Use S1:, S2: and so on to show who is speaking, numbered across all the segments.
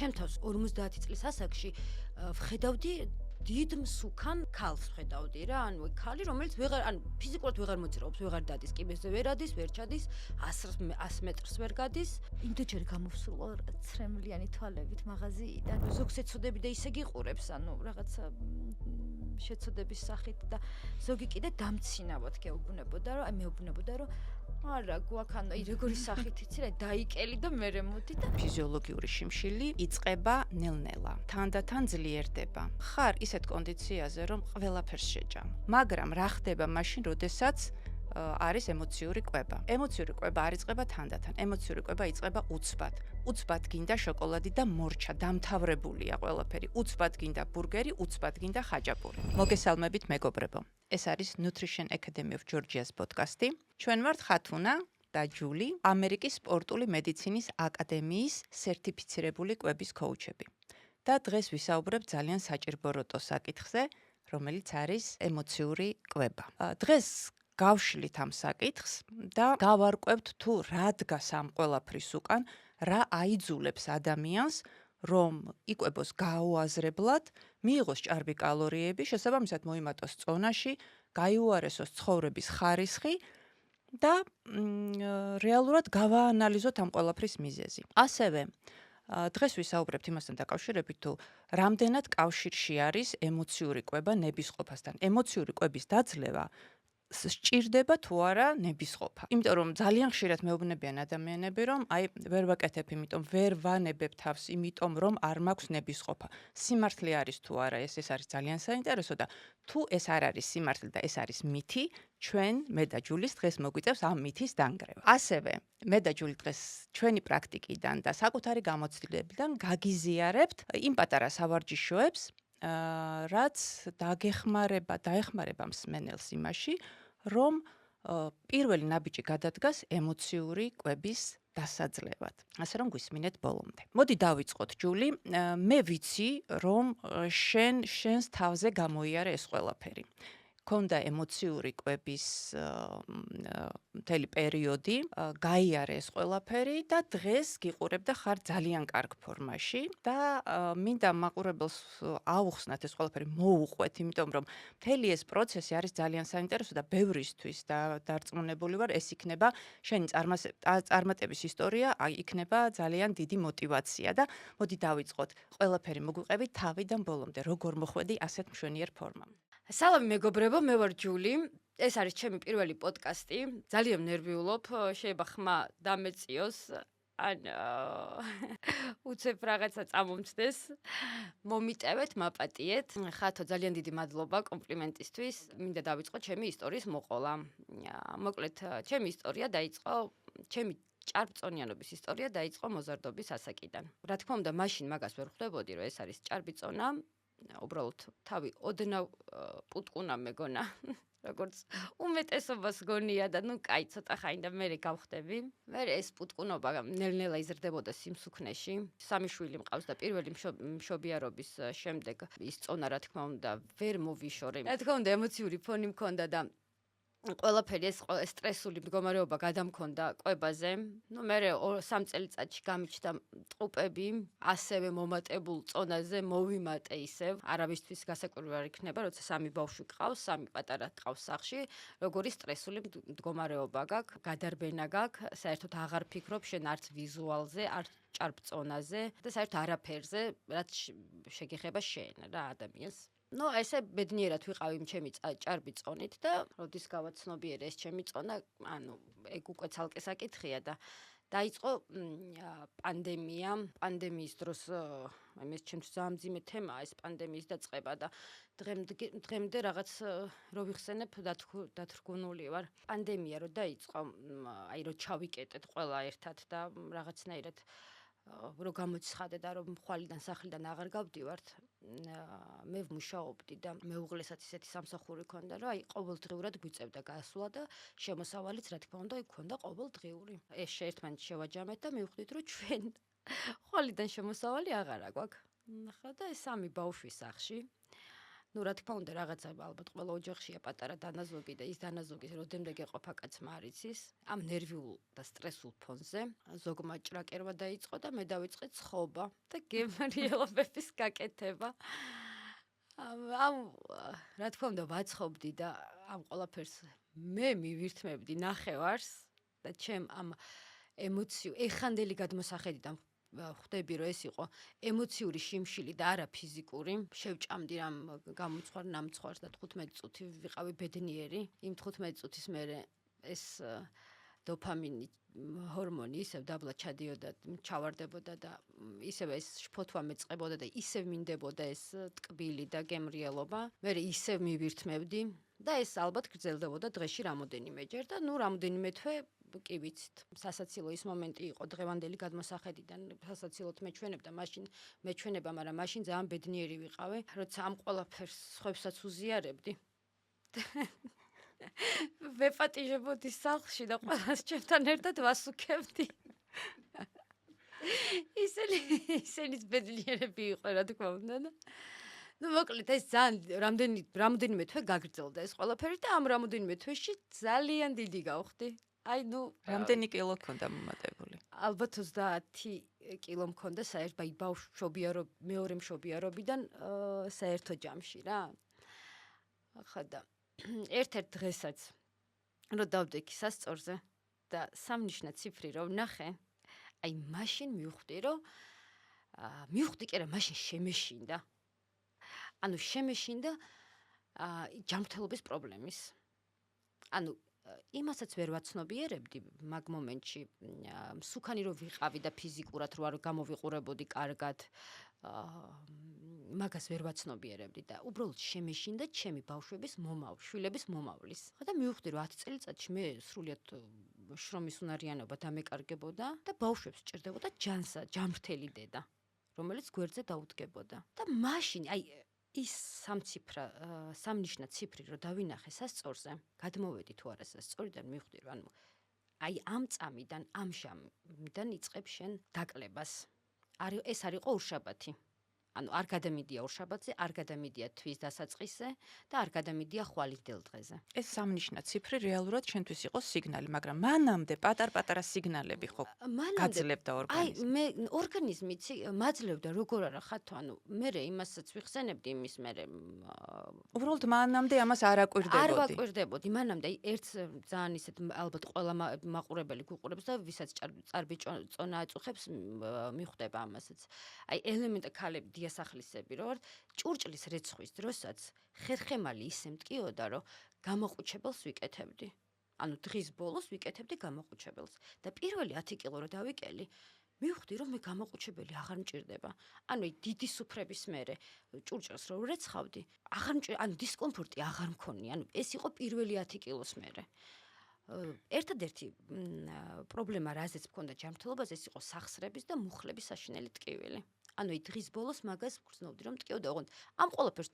S1: ჩემთვის 50 წლის ასაკში ვხედავდი დიდ მსუქან ქალს ვხედავდი რა, ანუ ქალი რომელიც ფიზიკურად ვეღარ მოძრაობს, ვეღარ დადის, კიბეზე ვერ ადის, ვერ ჩადის, 100 მეტრს ვერ გადის. იმდენჯერ გამოვსულა ცრემლიანი თვალებით მაღაზიიდან. ზოგს ეცოდები და ისე გიყურებს, ანუ რაღაცა შეცოდების სახით და ზოგი კიდე დამცინავად გეუბნებოდა, რომ მეუბნებოდა, რომ არა, გვაქანო, როგორი სახით იცი რა, დაიკელი და მერე მოდი და
S2: ფიზიოლოგიური შიმშილი იწყება ნელ-ნელა. თანდათან ძლიერდება. ხარ ისეთ კონდიციაზე, რომ ყველაფერს შეჭამ. მაგრამ რა ხდება მაშინ, როდესაც არის ემოციური კვება. ემოციური კვება არ იწყება თანდათან. ემოციური კვება იწყება უცბად. უცბად გინდა შოკოლადი და მორჩა, დამთავრებულია ყველაფერი. უცბად გინდა ბურგერი, უცბად გინდა ხაჭაპური. მოგესალმებით მეგობრებო. ეს არის Nutrition Academy of Georgia's პოდკასტი. ჩვენ ვართ ხათუნა და ჯული, ამერიკის სპორტული მედიცინის აკადემიის სერტიფიცირებული კვების კოუჩები. და დღეს ვისაუბრებ ძალიან საჭირობროტო საკითხზე, რომელიც არის ემოციური კვება. დღეს გავშლით ამ საკითხს და გავარკვევთ თუ რა დგას ამ ყველაფრის უკან, რა აიძულებს ადამიანს რომ იკვებოს გაუაზრებლად, მიიღოს ჭარბი კალორიები, შესაბამისად მოიმატოს წონაში, გაიუარესოს ცხოვრების ხარისხი და რეალურად გავაანალიზოთ ამ ყველაფრის მიზეზი. ასევე დღეს ვისაუბრებთ იმასთან დაკავშირებით, თუ რამდენად კავშირში არის ემოციური კვება ნებისყოფასთან. ემოციური კვების დაძლევა სჭირდება თუ არა ნებისყოფა. იმიტომ რომ ძალიან ხშირად მეუბნებიან ადამიანები, რომ ვერ ვაკეთებ, იმიტომ ვერ ვანებებ თავს, იმიტომ რომ არ მაქვს ნებისყოფა. სიმართლე არის თუ არა, ეს არის ძალიან საინტერესო და თუ ეს არ არის სიმართლე და ეს არის მითი, ჩვენ მე და ჯულის დღეს მოგვიწევს ამ მითის დანგრევა. ასევე მე და ჯული დღეს ჩვენი პრაქტიკიდან და საკუთარი გამოცდილებიდან გაგიზიარებთ იმ პატარა სავარჯიშოებს, რაც დაეხმარება მსმენელს იმაში, რომ პირველი ნაბიჯი გადადგას ემოციური კვების დასაძლევად. ასე რომ გვისმინეთ ბოლომდე. მოდი დავიწყოთ ჯული, მე ვიცი, რომ შენს თავზე გამოიარე ეს ყველაფერი. ქონდა ემოციური კვების მთელი პერიოდი, გაიარე ეს ყველაფერი და დღეს გიყურებ და ხარ ძალიან კარგ ფორმაში და მინდა მაყურებელს აუხსნათ ეს ყველაფერი მოუყვეთ, იმიტომ რომ მთელი ეს პროცესი არის ძალიან საინტერესო და ბევრისთვის და დარწმუნებული ვარ, ეს იქნება შენი წარმატების ისტორია, იქნება ძალიან დიდი мотиваცია და მოდი დავიწყოთ. ყველაფერი მოგვიყევით თავიდან ბოლომდე, როგორ მოხვედი ასეთ მშვენიერ ფორმამ.
S1: სალამი მეგობრებო, მე ვარ ჯული. ეს არის ჩემი პირველი პოდკასტი. ძალიან ნერვიულობ, შეიძლება ხმა დამეწიოს, ან უცებ რაღაცა წამომწდეს. მომიტევეთ, მაპატიეთ. ხათო, ძალიან დიდი მადლობა კომპლიმენტისთვის. მინდა დავიწყოთ ჩემი ისტორიის მოყოლა. მოკლედ, ჩემი ისტორია დაიწყო, ჩემი ჭარბწონიანობის ისტორია დაიწყო მოზარდობის ასაკიდან. რა თქმა უნდა, მაშინ მაგას ვერ ხვდებოდი, რომ ეს არის ჭარბი წონა. უბრალოდ თავი ოდნავ პუტკუნა მეგონა, როგორც უმეტესობას გონია და კაი ცოტა ხანი და მე გავხდები. მე ეს პუტკუნობა ნელ-ნელა იზრდებოდა სიმსუქნეში. 3 შვილი მყავს და პირველი მშობიარობის შემდეგ ის წონა რა თქმა უნდა ვერ მოვიშორე. რა თქმა უნდა ემოციური ფონი მქონდა და ყველაფერი ეს სტრესული მდგომარეობა გადამქონდა კვებაზე. მე 3 წელიწადში გამიჩნდა ტყუპები, ასევე მომატებულ წონაზე მოვიმატე ისევ. არავისთვის გასაკვირი არ იქნება, როცა 3 ბავშვი გყავს, 3 პატარა გყავს სახლში, როგორი სტრესული მდგომარეობა გაქვს, გადარბენა გაქვს, საერთოდ აღარ ფიქრობ შენ არც ვიზუალზე, არც ჭარბ წონაზე და საერთოდ არაფერზე, რაც შეგეხება შენ რა ადამიანს. ესე ბედნიერად ვიყავი ჩემი ჭარბი წონით და როდის გავაცნობიერე ეს ჩემი წონა, ეგ უკვე ცალკე საკითხია და დაიწყო პანდემია. პანდემიის დროს ეს ჩემთვის ძალიან მძიმე თემაა ეს პანდემიის დაწყება და დღემდე რაღაც რო ვიხსენებ დათრგუნული ვარ. პანდემია რო დაიწყო, რო ჩავიკეტეთ ყველა ერთად და რაღაცნაირად რო გამოცხადე და რომ ხვალიდან სახლიდან აღარ გავდივართ, მე ვმუშაობდი და მეუღლესაც ისეთი სამსახური ქონდა, რომ ყოველდღიურად გვიწევდა გასვლა და შემოსავალიც რა თქმა უნდა იქონდა ყოველდღიური. ეს შეერთმანით შევაჯამეთ და მივხვდით, რომ ჩვენ ხვალიდან შემოსავალი აღარა გვაქვს. ნახა და ეს 3 ბავშვი სახლში. ნუ რა თქმა უნდა რაღაცა ალბათ ყველა ოჯახშია პატარა დანაზოგი და ის დანაზოგი როდემდე გეყოფა კაცმა არ იცის ამ ნერვიულ და სტრესულ ფონზე ზოგმა ჭრაკერვა დაიწყო და მე დავიწყე ცხოვა და გემრიელობების გაკეთება ამ რა თქმა უნდა ვაცხობდი და ამ ყველაფერს მე მივირთმევდი ნახევარს და ჩემ ამ ემოციურ ეხანდელი გადმოსახედიდან ხვდები რომ ეს იყო ემოციური შიმშილი და არა ფიზიკური შევჭამდი რამ გამოცხარ ნამცხვარს და 15 წუთი ვიყავი ბედნიერი იმ 15 წუთის მერე ეს დოფამინი ჰორმონი ისევ დაბლა ჩადიოდა ჩავარდებოდა და ისევ ეს შფოთვა მეწყებოდა და ისევ მინდებოდა ეს ტკბილი და გემრიელობა მე ისევ მივირთმევდი და ეს ალბათ გრძელდებოდა დღეში რამოდენიმეჯერ და ნუ რამოდენიმე თვე კი ვიცით სასაცილო ის მომენტი იყო დღევანდელი გადმოსახედიდან სასაცილოდ მეჩვენებდა მაშინ მეჩვენება მაგრამ მაშინ ძალიან ბედნიერი ვიყავი როცა ამ ყველაფერს სხვებსაც უზიარებდი ვეპატიჟებოდი სახლში და ყველას ჩემთან ერთად ვასუქებდი ისინიც ბედნიერები იყო რა თქმა უნდა და ნუ მოკლედ ეს ძალიან რამდენიმე თვე გაგრძელდა ეს ყველაფერი და ამ რამდენიმე თვეში ძალიან დიდი გავხდი აი ნუ
S2: რამდენი კილო ქონდა მომატებული?
S1: ალბათ 30 კილო მქონდა საერთოდ ბავშვობიარო მეორე მშობიარობიდან საერთო ჯამში რა. ახლა და ერთ-ერთ დღესაც რომ დავდექი სასწორზე და სამნიშნა ციფრი რომ ნახე, აი მაშინ მივხვდი რომ მივხვდი კი რა მაშინ შემეშინდა. ანუ შემეშინდა ჯანმრთელობის პრობლემის. ანუ იმასაც ვერ ვაცნობიერებდი მაგ მომენტში მსუქანი რომ ვიყავი და ფიზიკურად რო არ გამოვიყურებოდი კარგად მაგას ვერ ვაცნობიერებდი და უბრალოდ შემეშინდა ჩემი ბავშვების შვილების მომავლის. და მივხვდი რომ 10 წელიწადში მე სრულიად შრომის უნარიანობა დამეკარგებოდა და ბავშვებს სჭირდებოდა ჯანმრთელი დედა, რომელიც გვერდზე დაუდგებოდა. და მაშინ აი ის სამნიშნა ციფრი რო დავინახე სასწორზე, გადმოვედი თუ არა სასწორიდან მივხვდი რომ ანუ აი ამ წამიდან, ამ ჟამიდან იწყებ შენ დაკლებას. ეს არ იყო ორშაბათი. ანუ არ გადამიდია ორშაბათზე, არ გადამიდია თვის დასაწყისზე და არ გადამიდია ხვალისდელ დღეზე.
S2: ეს სამნიშნა ციფრი რეალურად შენთვის იყო სიგნალი, მაგრამ მანამდე პატარ-პატარა სიგნალები ხო გაძლევდა ორგანიზმი.
S1: აი მე ორგანიზმი მაძლევდა როგორ არა ხათო, ანუ მე იმასაც ვიხსენებდი იმის მერე
S2: უბრალოდ მანამდე ამას არ აკვირდებოდი.
S1: არ ვაკვირდებოდი, მანამდე ერთ ძალიან ისეთ ალბათ ყველა მაყურებელი გვიყურებს და ვისაც წარბი წონა აწუხებს მიხვდება ამასაც. აი ელემენტა ქალები დიასახლისები რო ვართ, ჭურჭლის რეცხვის დროსაც ხერხემალი ისე მტკიოდა, რომ გამოყუჩებელს ვიკეთებდი. ანუ დღის ბოლოს ვიკეთებდი გამოყუჩებელს და პირველი 10 კილო რო დავიკელი, მივხვდი რომ მე გამოყუჩებელი აღარ მჭირდება. ანუ დიდი სუფრების მერე ჭურჭელს რო რეცხავდი, ანუ დისკომფორტი აღარ მქონია. ანუ ეს იყო პირველი 10 კილოს მერე. ერთადერთი პრობლემა რაზეც მქონდა ჯანმრთელობაზე, ეს იყო სახსრების და მუხლების საშინელი ტკივილი. ანუ დღის ბოლოს მაგას ვგრძნობდი რომ მტკიოდა, ოღონდ ამ ყველაფერს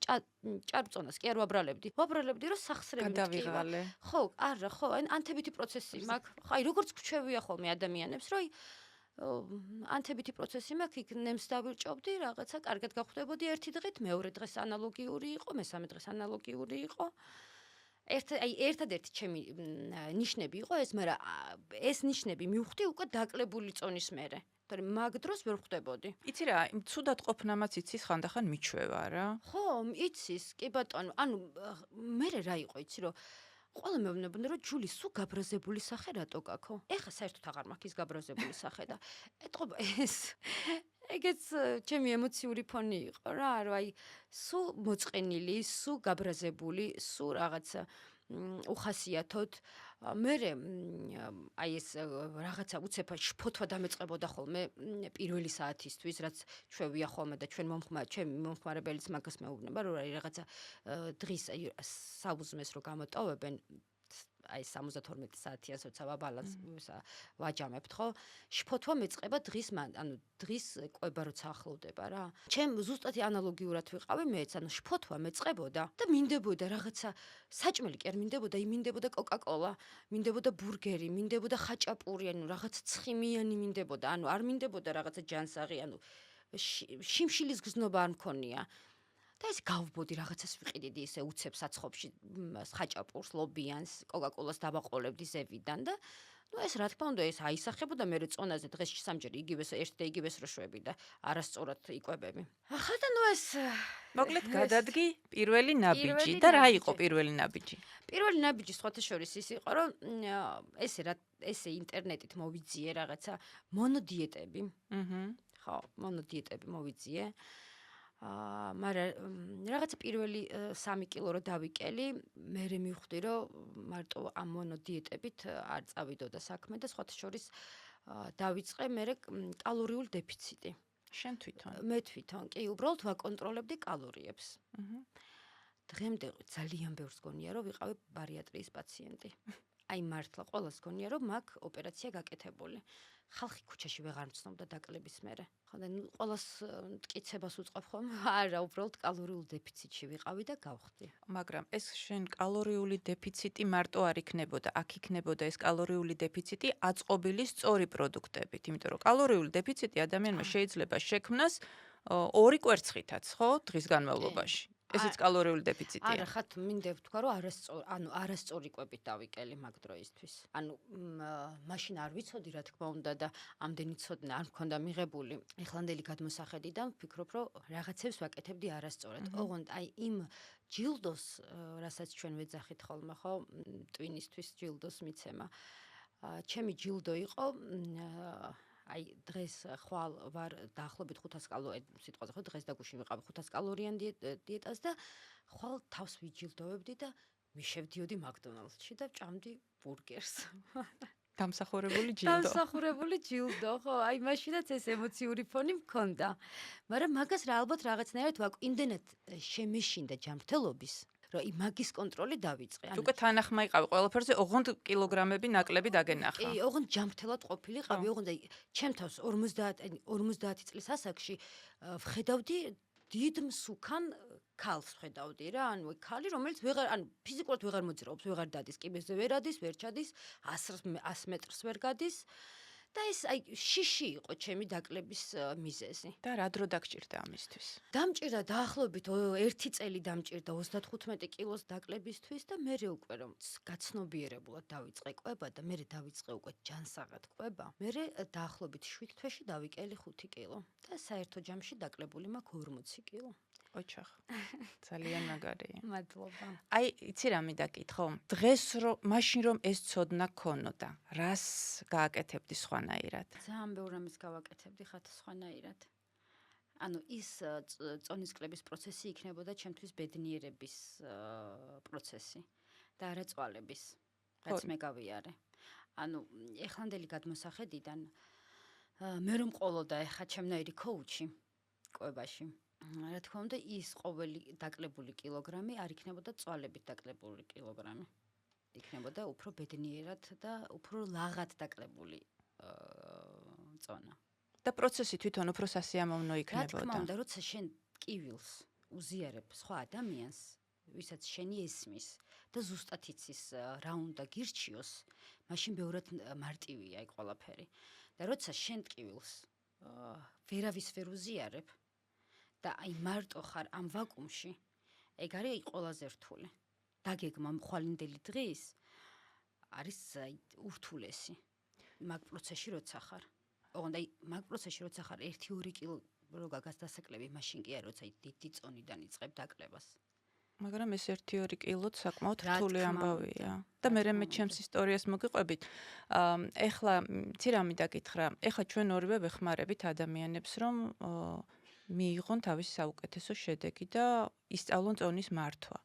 S1: ჭარბწონას კი არ ვაბრალებდი. ვაბრალებდი რომ სახსრები მტკივა. ხო, არა, ხო, ანთებითი პროცესი მაქვს. აი როგორც გვჩვევია ხოლმე ადამიანებს, რომ ანთებითი პროცესი მაქვს, იქ ნემს დავირჭობდი, რაღაცა კარგად გავხვდებოდი ერთი დღით, მეორე დღეს ანალოგიური იყო, მესამე დღეს ანალოგიური იყო. ერთადერთი ჩემი ნიშნები იყო ეს, მაგრამ ეს ნიშნები მივხვდი უკვე დაკლებული წონის მერე. მაგ დროს ვერ ხვდებოდი.
S2: იცი რა, ცუდად ყოფნამაც იცის ხანდახან მიჩვევა რა.
S1: ხო, იცის, კი ბატონო. ანუ მე რა იყო, იცი რომ ყველა მეუბნებოდნენ რომ ჯული სულ გაბრაზებული სახე რატო გაქო? ეხა საერთოდ აღარ მაქვს ის გაბრაზებული სახე და ეთყობა ეგეც ჩემი ემოციური ფონი იყო რა, რომ აი სულ მოწყენილი, სულ გაბრაზებული, სულ რაღაცა უხასიათოდ მე აი ეს რაღაცა უცებ შფოთვა დამეწყებოდა ხოლმე პირველი საათისთვის, რაც ჩვევია ხოლმე და ჩვენი მომხმარებელიც მაგას მეუბნება, რომ რაღაცა დღის საუზმეს რო გამოტოვებენ აი 72 საათია სოცა ბალანს ვაჯამებთ ხო? შფოთვა მეწყება დღის ანუ დღის კვება როცა ახლოვდება რა. ჩემ ზუსტად ანალოგიურად ვიყავი მეც, ანუ შფოთვა მეწყებოდა და მინდებოდა რაღაცა საჭმელი კი არ მინდებოდა, მინდებოდა კოკა-კოლა, მინდებოდა ბურგერი, მინდებოდა ხაჭაპური, ანუ რაღაცა ცხიმიანი მინდებოდა, ანუ არ მინდებოდა რაღაცა ჯანსაღი, ანუ შიმშილის გზნობა არ მქონია. და ეს გავბოდი რაღაცას ვიყიდიდი ისე უცებ საცხობში ხაჭაპურს, ლობიანს, კოკაკოლას დავაყოლებდი ზევიდან და ну ეს რა თქმა უნდა ეს აისახებოდა მე წონაზე დღესში სამჯერ იგივეს ერთ და იგივეს რო შვები და არასწორად იკვებები. ახლა და ну ეს
S2: მოკლედ გადადგი პირველი ნაბიჯი და რა იყო პირველი ნაბიჯი?
S1: პირველი ნაბიჯი სხვათა შორის ის იყო რომ ესე ინტერნეტით მოვიძიე რაღაცა მონოდიეტები. ხო, მონოდიეტები მოვიძიე. მაგრამ რაღაცა პირველი 3 კილო რო დავიკელი, მე მივხვდი რომ მარტო ამ მონოდიეტებით არ წავიდოდა საქმე და სხვათა შორის დავიწყე მე კალორიულ დეფიციტი.
S2: შენ თვითონ?
S1: მე თვითონ, კი, უბრალოდ ვაკონტროლებდი კალორიებს. დღემდე ძალიან ბევრს გონია რომ ვიყავი ბარიატრიის პაციენტი. აი მართლა ყველას გონია რომ მაქვს ოპერაცია გაკეთებული. ხალხი ქუჩაში ვეღარ მცნობდა დაკლების მერე. ხო და ყველას მტკიცებას უწყობ ხომ? არა, უბრალოდ კალორიულ დეფიციტში ვიყავი და გავხდი.
S2: მაგრამ ეს შენ კალორიული დეფიციტი მარტო არ იქნებოდა, აქ იქნებოდა ეს კალორიული დეფიციტი აწყობილი სწორი პროდუქტებით, იმიტომ რომ კალორიული დეფიციტი ადამიანმა შეიძლება შექმნას 2 კვერცხითაც, ხო, დღის განმავლობაში. ესეც კალორიული დეფიციტია.
S1: არა, ხათ მინდა ვთქვა, რომ არასწორი კვებით დავიკელი მაგ დროისთვის. მაშინ არ ვიცოდი რა თქმა უნდა და ამდენი ცოდნა არ მქონდა მიღებული. ეხლანდელი გადმოსახედიდან ვფიქრობ, რომ რაღაცებს ვაკეთებდი არასწორად. ოღონდ აი იმ ჯილდოს, რასაც ჩვენ ვეძახით ხოლმე, ხო, ტვინისთვის ჯილდოს მიცემა. ჩემი ჯილდო იყო აი დღეს ხვალ ვარ დაახლოებით 500 კალორიიან სიტყვაზე ხო დღეს და გუშინ ვიყავ 500 კალორიან დიეტას და ხვალ თავს ვიჯილდოვებდი და მიშევდიოდი მაკდონალდსში და ვჭამდი ბურგერს.
S2: დამსახურებული ჯილდო.
S1: დამსახურებული ჯილდო, ხო, აი მაშინაც ეს ემოციური ფონი მქონდა. მაგრამ მაგას რა ალბათ რაღაცნაირად იმდენად შემეშინდა ჯანმრთელობის რომ მაგის კონტროლი დავიწყე.
S2: უკვე თანახმა იყავი ყველაფერზე, ოღონდ კილოგრამები ნაკლები დაგენახა.
S1: კი, ოღონდ ჯანმრთელად ყოფილიყავი, ოღონდ ჩემ თავს 50 წლის ასაკში ვხედავდი დიდ მსუქან ქალს ვხედავდი რა, ანუ ქალი რომელიც ფიზიკურად ვეღარ მოძრაობს, ვეღარ დადის, კიბეზე ვერ ადის, ვერ ჩადის, 100 მეტრს ვერ გადის. და ეს აი შიში იყო ჩემი დაკლების მიზეზი.
S2: და რა დრო დაგჭირდა ამისთვის?
S1: დამჭირდა დაახლოებით 1 წელი დამჭირდა 35 კილოს დაკლებისთვის და მე უკვე რომ გაცნობიერებულად დავიწყე კვება და მე დავიწყე უკვე ჯანსაღად კვება. მე დაახლოებით 7 თვეში დავიკელი 5 კილო და საერთო ჯამში დაკლებული მაქვს 40 კილო.
S2: ოჩახ. ძალიან მაგარია.
S1: მადლობა.
S2: აი, იცი რა მიდაკითხო? დღეს მაშინ რომ ეს ცოდნა ქონოდა, რას გააკეთებდი სხვანაირად?
S1: ძალიან ბევრ რამეს გავაკეთებდი ხათ სხვანაირად. ანუ ის წონისკლების პროცესი იქნებოდა ჩემთვის ბედნიერების პროცესი და არა წვალების, რაც მე გავიარე. ანუ ეხლანდელი გადმოსახედიდან მე რომ ყოლოდა ეხა ჩემნაირი კოუჩი კვებაში. რა თქმა უნდა ის ყოველი დაკლებული კილოგრამი არ იქნებოდა წვალებით დაკლებული კილოგრამი. იქნებოდა უფრო ბედნიერად და უფრო ლაღად დაკლებული წონა.
S2: და პროცესი თვითონ უფრო სასიამოვნო იქნებოდა.
S1: რა თქმა უნდა, როცა შენ კივილს უზიარებ სხვა ადამიანს, ვისაც შენი ესმის და ზუსტად იცის რა უნდა გირჩიოს, მაშინ ბევრად მარტივია ეგ ყველაფერი. და როცა შენ კივილს ვერავის ვერ უზიარებ და აი მარტო ხარ ამ ვაკუუმში, ეგ არის ყველაზე რთული. დაგეგმა ხვალინდელი დღის არის ურთულესი. მაგ პროცესში როცა ხარ. ოღონდ აი მაგ პროცესში როცა ხარ 1-2 კილო რო გაგას დასაკლები, მაშინ კი არა, როცა დიდი წონიდან იწყებ დაკლებას.
S2: მაგრამ ეს 1-2 კილოც საკმაოდ რთული ამბავია. და მე ჩემს ისტორიას მოგიყვებით. ეხლა ცი რა მიდაკითხრა? ეხლა ჩვენ ორივე ვეხმარებით ადამიანებს, რომ მიიღონ თავისი საუკეთესო შედეგი და ისწავლონ წონის მართვა.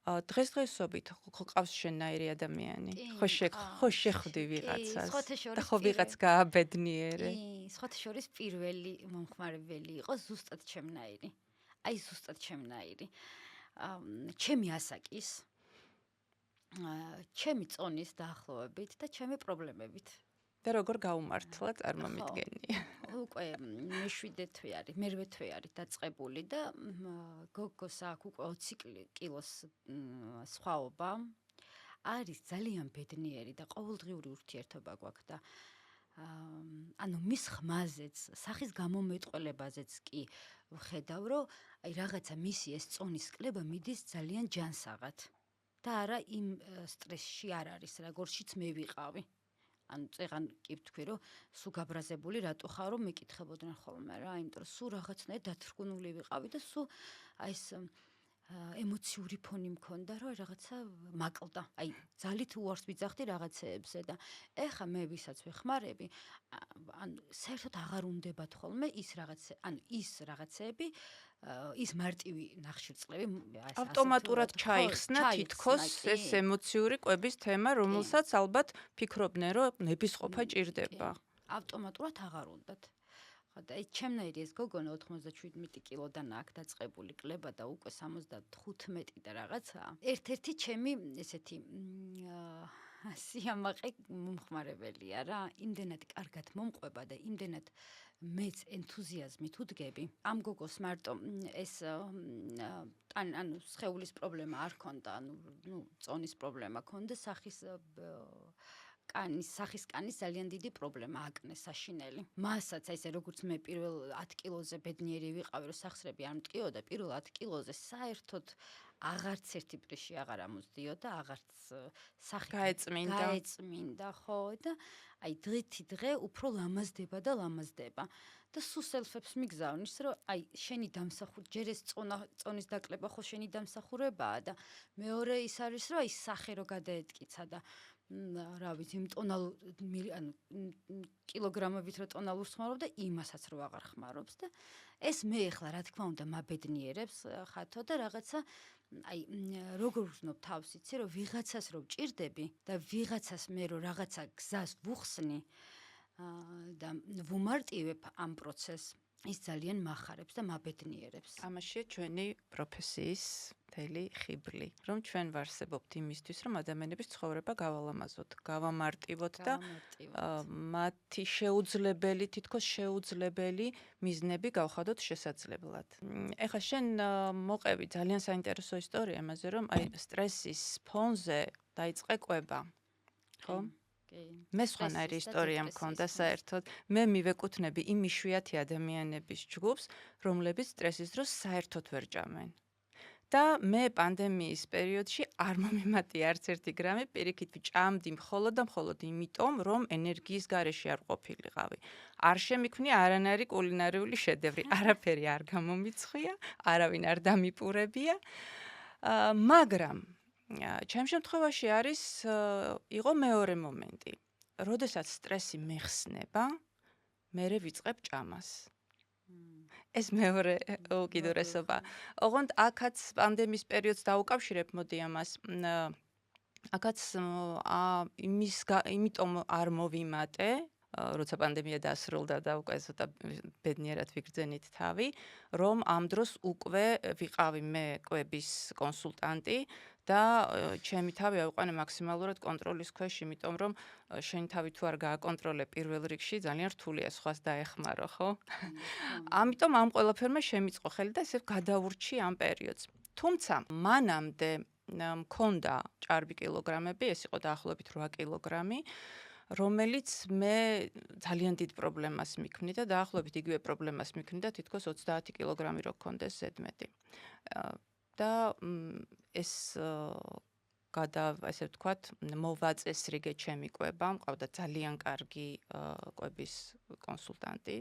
S2: დღესდღეობით ყავს შენნაირი ადამიანი? ხო შეხვდი ვიღაცას და ხო ვიღაც გააბედნიერე?
S1: სხვათა შორის პირველი მომხმარებელი იყო ზუსტად ჩემნაირი. აი ზუსტად ჩემნაირი. ჩემი ასაკის, ჩემი წონის დაახლოებით და ჩემი პრობლემებით.
S2: და როგორ გაუმართლა წარმომიდგენია?
S1: უკვე მე-7 თვე არის, მე-8 თვე არის დაწყებული და გოგოს აქვს უკვე 20 კილოს სხვაობა. არის ძალიან ბედნიერი და ყოველდღიური ურთიერთობა გვაქვს და ანუ მის ხმაზეც, სახის გამომეტყველებაზეც კი ვხედავ, რომ აი რაღაცა მისი ეს წონის კლება მიდის ძალიან ჯანსაღად და არა იმ სტრესში არ არის, როგორშიც მე ვიყავი. ანუ წეღან კი ვთქვი, რომ სულ გაბრაზებული რატო ხარ, რომ მეკითხებოდნენ ხოლმე რა, იმიტომ რომ სულ რაღაცნაირად დათრგუნული ვიყავი და სულ აი ეს ემოციური ფონი მქონდა, რომ რაღაცა მაკლდა. აი ძალით უარს ვიძახდი რაღაცეებზე და ეხა მე ვისაც ვეხმარები, ანუ საერთოდ აღარ უნდებათ ხოლმე ის რაღაცეები, ის მარტივი ნახშირწყლები,
S2: ავტომატურად ჩაიხსნა თითქოს ეს ემოციური კვების თემა, რომელსაც ალბათ ფიქრობდნენ, რომ ნებისყოფა ჭირდება.
S1: ავტომატურად აღარ უნდათ. და აი ჩემნაირი ეს გოგონა 97 კილოდან აქ დაწყებული კლება და უკვე 75 და რაღაცაა. ერთ-ერთი ჩემი ესეთი სიამაყე მომხმარებელია რა. იმდენად კარგად მომყვება და იმდენად მეც ენთუზიაზმით ვდგები. ამ გოგოს მარტო ეს ანუ სხეულის პრობლემა არ ქონდა, ანუ წონის პრობლემა ქონდა, სახის კანის ძალიან დიდი პრობლემა, აკნე საშინელი. მასაც აი ესე როგორც მე პირველ 10 კილოზე ბედნიერი ვიყავი, რომ სახსრები არ მტკიოდა, პირველ 10 კილოზე საერთოდ აღარც ერთი პრიში აღარ ამოსდიოდა, აღარც სახი გაეწმინდა, ხო, და აი დღითი დღე უფრო ლამაზდება და ლამაზდება. და სულ სელფებს მიგზავნის, რომ აი შენი ჯერ ეს წონის დაკლება ხო შენი დამსახურებაა და მეორე ის არის, რომ აი სახე რო გადაეტკიცა და რა ვიცი, ანუ კილოგრამებით რო ტონალურს ხმარობდა, იმასაც რო აღარ ხმარობს და ეს მე ახლა რა თქმა უნდა მაბედნიერებს ხათო და რაღაცა აი როგორ ვზნობ თავს იცი, რომ ვიღაცას რო ვჭირდები და ვიღაცას მე რო რაღაცა გზას ვუხსნი და ვუმარტივებ ამ პროცესს, ის ძალიან მახარებს და მაბედნიერებს.
S2: ამაშია ჩვენი პროფესიის მთელი ხიბლი, რომ ჩვენ ვარსებობთ იმისთვის, რომ ადამიანების ცხოვრება გავალამაზოთ, გავამარტივოთ და მათი თითქოს შეუძლებელი მიზნები გავხადოთ შესაძლებლად. ეხლა შენ მოყევი ძალიან საინტერესო ისტორია იმაზე, რომ აი სტრესის ფონზე დაიწყე კვება. ხო? მე სხვანაირი ისტორია მქონდა საერთოდ. მე მივეკუთვნები იმ იშვიათი ადამიანების ჯგუფს, რომლებიც სტრესის დროს საერთოდ ვერ ჭამენ. და მე პანდემიის პერიოდში არ მომიმატია არც ერთი გრამი, პირიქით ვჭამდი მხოლოდ და მხოლოდ იმიტომ, რომ ენერგიის გარეშე არ ყოფილიყავი. არ შემიქმნია არანაირი კულინარიული შედევრი, არაფერი არ გამომიცხვია, არავინ არ დამიპურებია, მაგრამ ჩემ შემთხვევაში იყო მეორე მომენტი. როდესაც სტრესი მეხსნება, მერე ვიწყებ ჭამას. ეს მეორე უკიდურესობა. ოღონდ აქაც პანდემიის პერიოდს დაუკავშირებ, მოდი ამას. აქაც იმიტომ არ მოვიმატე, როცა პანდემია დასრულდა და უკვე ცოტა ბედნიერად ვიგრძენით თავი, რომ ამ დროს უკვე ვიყავი მე კვების კონსულტანტი და ჩემი თავი ავიყვანე მაქსიმალურად კონტროლის ქვეშ, იმიტომ რომ შენი თავი თუ არ გააკონტროლე პირველ რიგში, ძალიან რთულია სხვას დაეხმარო, ხო? ამიტომ ამ ყველაფერმა შემიწყო ხელი და ესე გადავურჩი ამ პერიოდს. თუმცა მანამდე მქონდა ჭარბი კილოგრამები, ეს იყო დაახლოებით 8 კილოგრამი, რომელიც მე ძალიან დიდ პრობლემას მიქმნიდა, დაახლოებით იგივე პრობლემას მიქმნიდა, თითქოს 30 კილოგრამი რო გქონდეს ზედმეტი. და ეს ესე ვთქვათ, მოვაწესრიგე ჩემი კვება, მყავდა ძალიან კარგი კვების კონსულტანტი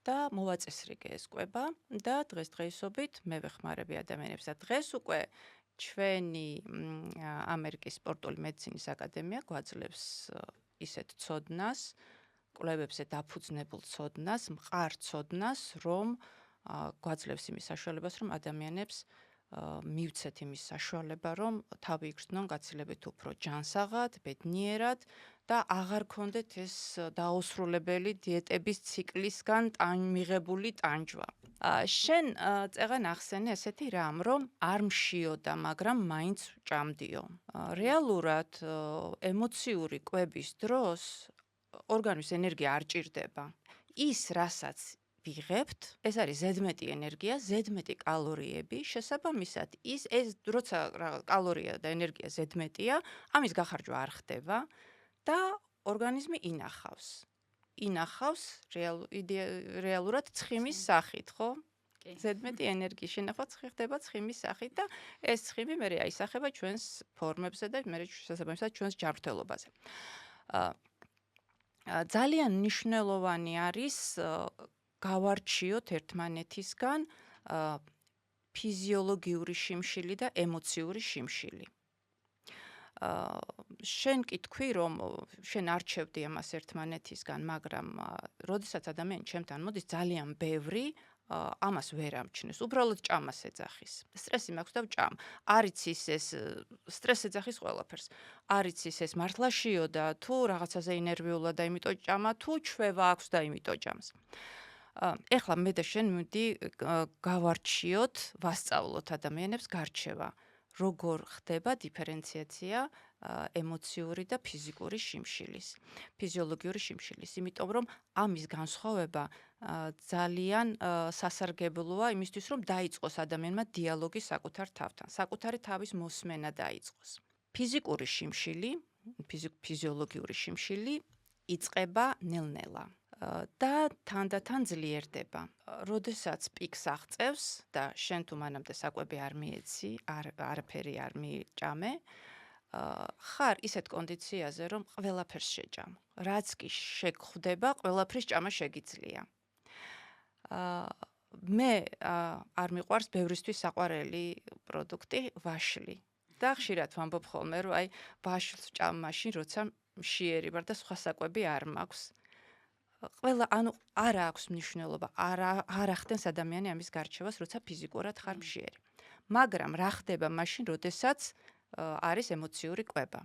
S2: და მოვაწესრიგე ეს კვება და დღესდღეობით მე ვეხმარები ადამიანებს და დღეს უკვე ჩვენი ამერიკის სპორტული მედიცინის აკადემია გვაძლევს ისეთ ცოდნას, კვლევებზე დაფუძნებულ ცოდნას, მყარ ცოდნას, რომ გვაძლევს იმის საშუალებას, რომ ადამიანებს მივცეთ იმის საშუალება, რომ თავი იგრძნონ გაცილებით უფრო ჯანსაღად, ბედნიერად და აღარ ქონდეთ ეს დაუსრულებელი დიეტების ციკლისგან მიღებული ტანჯვა. შენ წეღან ახსენე ესეთი რამ, რომ არ მშიოდა, მაგრამ მაინც ჭამდიო. რეალურად ემოციური კვების დროს ორგანიზმის ენერგია არ ჭირდება. ის, რასაც ვიღებთ, ეს არის ზედმეტი ენერგია, ზედმეტი კალორიები, შესაბამისად, ეს როცა კალორია და ენერგია ზედმეტია, ამის გახარჯვა არ ხდება და ორგანიზმი ინახავს. ინახავს რეალურად ცხიმის სახით, ხო?
S1: კი.
S2: ზედმეტი ენერგიის შენახვა ხდება ცხიმის სახით და ეს ცხიმი მე აისახება ჩვენს ფორმებზე და მე შესაბამისად ჩვენს ჯანმრთელობაზე. ძალიან მნიშვნელოვანი არის გავარჩიოთ ერთმანეთისგან ფიზიოლოგიური შიმშილი და ემოციური შიმშილი. შენ კი თქვი, რომ შენ არჩევდი ამას ერთმანეთისგან, მაგრამ როდესაც ადამიანი ჩემთან მოდის, ძალიან ბევრი ამას ვერ ამჩნევს. უბრალოდ ჭამას ეძახის. სტრესი მაქვს და ვჭამ. არ იცის ეს სტრესი ეძახის ყველაფერს. არ იცის ეს მართლა შიოდა თუ რაღაცაზე ინერვიულა და იმიტომ ჭამა, თუ ჩვევა აქვს და იმიტომ ჭამს. ეხლა მე და შენ მიდი გავარჩიოთ, ვასწავლოთ ადამიანებს გარჩევა. როგორ ხდება დიფერენციაცია ემოციური და ფიზიკური შიმშილის, ფიზიოლოგიური შიმშილის, იმიტომ რომ ამის განსხვავება ძალიან სასარგებლოა იმისთვის, რომ დაიწყოს ადამიანმა დიალოგი საკუთარ თავთან, საკუთარი თავის მოსმენა დაიწყოს. ფიზიკური შიმშილი, ფიზიოლოგიური შიმშილი იწყება ნელ-ნელა. და თანდათან ძლიერდება. როდესაც პიკს აღწევს და შენ თუ მანამდე საკვები არ მიეცი, არაფერი არ მიჭამე, ხარ ისეთ კონდიციაზე, რომ ყველაფერს შეჭამ. რაც კი შეგხვდება, ყველაფრის ჭამა შეგიძლია. მე არ მიყვარს ბევრისთვის საყვარელი პროდუქტი ვაშლი. და ხშირად ვამბობ ხოლმე, რომ აი ვაშლს ვჭამ მაშინ, როცა მშიერი ვარ და სხვა საკვები არ მაქვს. ყველა ანუ არ აქვს მნიშვნელობა, არ ახდენს ადამიანი ამის გარჩევას, როცა ფიზიკურად ხარ მშიერი. მაგრამ რა ხდება მაშინ, როდესაც არის ემოციური კვება.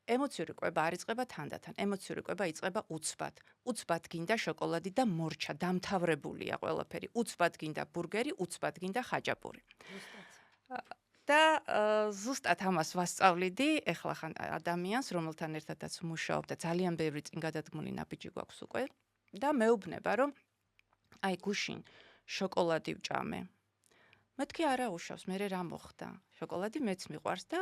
S2: ემოციური კვება არ იწყება თანდათან, ემოციური კვება იწყება უცბად. უცბად გინდა შოკოლადი და მორჩა, დამთავრებულია ყველაფერი. უცბად გინდა ბურგერი, უცბად გინდა ხაჭაპური. და ზუსტად ამას ვასწავლიდი, ეხლა ხან ადამიანს, რომელთან ერთადაც ვმუშაობ და ძალიან ბევრი წინგადადგმული ნაბიჯი გვაქვს უკვე. და მეუბნება, რომ აი გუშინ შოკოლადი ვჭამე. მეთქი არა უშავს, მე რა მოხდა? შოკოლადი მეც მიყვარს და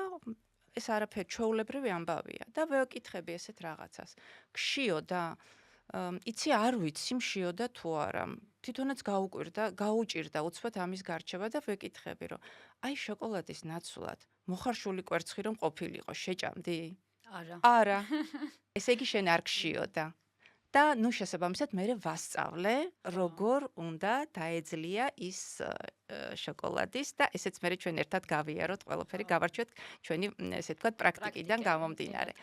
S2: ეს არაფერი ჩვეულებრივი ამბავია და ვეკითხები ესეთ რაღაცას. გშიო და იცი არ ვიცი მშიო და თუ არა. თვითონაც გაუჭირდა უცბად ამის გარჩევა და ვეკითხები, რომ აი შოკოლადის ნაცვლად მოხარშული კვერცხი რომ ყოფილიყო, შეჭამდი?
S1: არა.
S2: არა. ესე იგი შენ არ გშიოდა. და ნუ შესაბამისად მე ვასწავლე, როგორ უნდა დაეძლია ის შოკოლადის და ესეც მე ჩვენ ერთად გავიაროთ, ყველაფერი გავარჩიოთ ჩვენი ესე ვთქვათ პრაქტიკიდან გამომდინარე.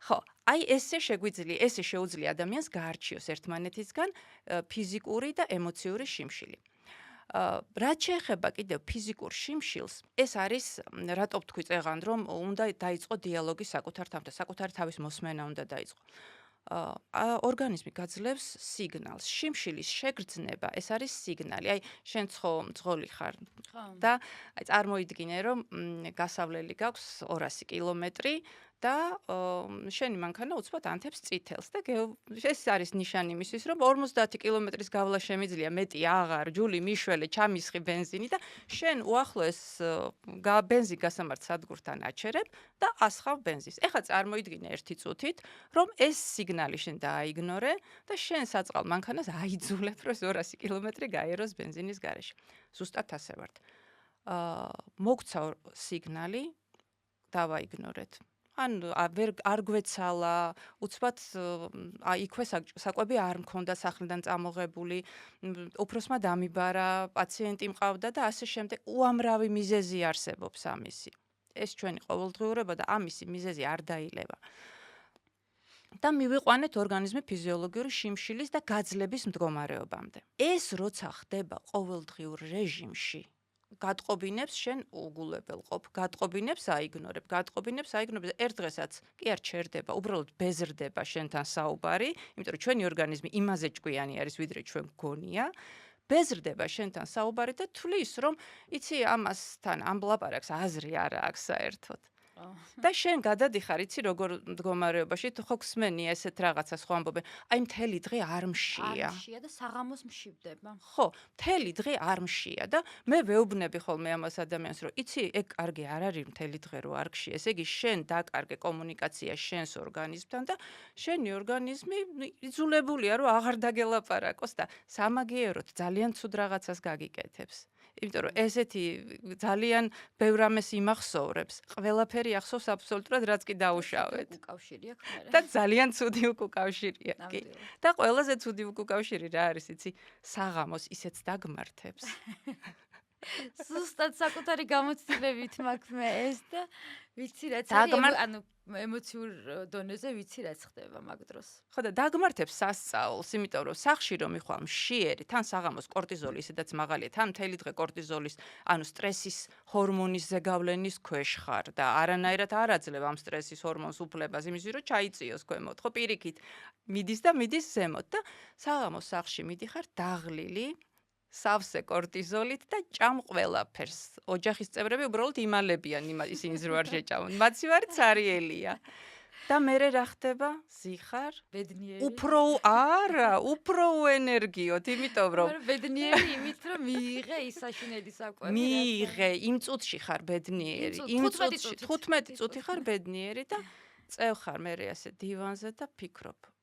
S2: ხო, აი ესე შეუძლია ადამიანს გაარჩიოს ერთმანეთისგან ფიზიკური და ემოციური შიმშილი. რაც შეეხება კიდევ ფიზიკურ შიმშილს, ეს არის რატო ვთქვი წეღან, რომ უნდა დაიწყო დიალოგი საკუთარ თავთან, საკუთარი თავის მოსმენა უნდა დაიწყო. ორგანიზმი გაძლევს სიგნალს. შიმშილის შეგრძნება, ეს არის სიგნალი. აი, შენ მძღოლი ხარ და აი წარმოიდგინე, რომ გასავლელი გაქვს 200 კილომეტრი და შენი მანქანა უცბად ანთებს წითელს და ეს არის ნიშანი იმისთვის, რომ 50 კილომეტრის გავლა შემიძლია, მეტი აღარ, ჯული მიშველე, ჩამისხი ბენზინი და შენ უახლოეს ბენზინ გასამართ სადგურთან აჩერებ და ასხავ ბენზინს. ეხლა წარმოიდგინე ერთი წუთით, რომ ეს სიგნალი შენ დააიგნორე და შენ საწყალ მანქანას აიძულებ, რომ 200 კილომეტრი გაეროს ბენზინის გარეშე. ზუსტად ასე ვართ. მოგცა სიგნალი, დავაიგნორეთ. ან არ გვეცალა, უცბად იქვე საკვები არ მქონდა სახლიდან წამოღებული, უფროსმა დამიბარა, პაციენტი მყავდა და ასე შემდეგ. უამრავი მიზეზი არსებობს ამისი. ეს ჩვენი ყოველდღიურობა და ამისი მიზეზი არ დაილევა. და მივიყვანეთ ორგანიზმი ფიზიოლოგიური შიმშილის და გაძლების მდგომარეობამდე. ეს როცა ხდება ყოველდღიურ რეჟიმში, გატყობინებს შენ უგულებელ ყოფ, გატყობინებს აიგნორებ, ერთ დღესაც კი არ ჩერდება, უბრალოდ ბეზრდება შენთან საუბარი, იმიტომ რომ ჩვენი ორგანიზმი იმაზე ჭკვიანი არის, ვიდრე ჩვენ გგონია. ბეზრდება შენთან საუბარი და თვლის, რომ იცი ამასთან ამ ლაპარაკს აზრი არა აქვს საერთოდ.
S1: იყო.
S2: და შენ გადადიხარ, იცი როგორ მდგომარეობაში, თუ ხო გსმენი ესეთ რაღაცას ხო ამბობენ, აი მთელი დღე არ მშია.
S1: არშია და საღამოს მშივდება.
S2: ხო, მთელი დღე არ მშია და მე ვეუბნები ხოლმე ამას ადამიანს, რომ იცი, ეგ კარგი არ არის მთელი დღე რო არ გშია. ესე იგი შენ დაკარგე კომუნიკაცია შენს ორგანიზმთან და შენი ორგანიზმი იძულებულია რომ აღარ დაგელაპარაკოს და სამაგიეროდ ძალიან ცუდ რაღაცას გაგიკეთებს. იმიტომ რომ ესეთი ძალიან ბევრ ამას იმახსოვრებს. ყველაფერი ახსოვს აბსოლუტურად რაც კი დაუშავეთ.
S1: უკავშირი აქვს მე.
S2: და ძალიან ცუდი უკავშირია კი. და ყველაზე ცუდი უკავშირი რა არის, იცი? საღამოს ისეც დაგმართებს.
S1: ზუსტად საკუთარი გამოცდილებით მაქვს მე ეს და ვიცი რაც არის, ანუ ემოციურ დონეზე ვიცი რაც ხდება მაგ დროს.
S2: ხო და დაგმართებს სასწაულს, იმიტომ რომ სახში რომ მიხვალ მშიერი, თან საღამოს კორტიზოლი ისედაც მაღალია, თან მთელი დღე კორტიზოლის, ანუ სტრესის ჰორმონის ზეგავლენის ქვეშ ხარ და არანაირად არ აძლევ ამ სტრესის ჰორმონს უფლებას იმის რომ ჩაიწიოს ქვემოთ. ხო პირიქით მიდის და მიდის ზემოთ და საღამოს სახში მიდიხარ დაღლილი სავსე კორტიზოლით და ჭამ ყველაფერს. ოჯახის წევრები უბრალოდ იმალებიან ისინი რო არ შეჭამონ. მათი ვარი цаრიელია. და მე რა ხდება? ზიხარ,
S1: ბედნიერი.
S2: უფრო უენერგიოთ, იმიტომ რომ
S1: ბედნიერი იმით რომ მიიღე ის საშინელი საკვები.
S2: მიიღე, იმ წუთში ხარ ბედნიერი. იმ წუთში 15 წუთი ხარ ბედნიერი და წევ ხარ მე ასე დივანზე და ფიქრობ.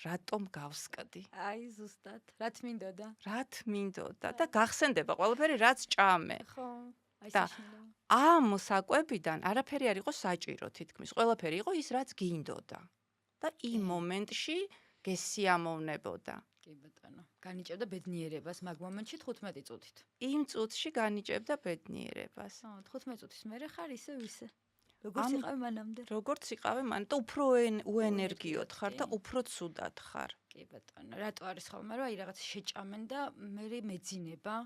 S2: რატომ გავსკდი?
S1: აი ზუსტად, რაც მინდოდა.
S2: რაც მინდოდა და გახსენდება ყველაფერი რაც ჭამე.
S1: ხო, აი
S2: და
S1: საშინელი.
S2: ამ საკვებიდან არაფერი არ იყო საჭირო თითქმის. ყველაფერი იყო ის რაც გინდოდა. და იმ მომენტში გესიამოვნებოდა.
S1: კი ბატონო. განიჭებდა ბედნიერებას მაგ მომენტში 15 წუთით.
S2: იმ წუთში განიჭებდა ბედნიერებას.
S1: 15 წუთის მერე ხარ ისე ვისე. როგორც იყავი მანამდე.
S2: როგორც იყავე მან და უფრო უენერგიოთ ხარ და უფრო ცუდად ხარ.
S1: კი ბატონო, რატო არის ხოლმე რომ აი რაღაც შეჭამენ და მე მეძინება,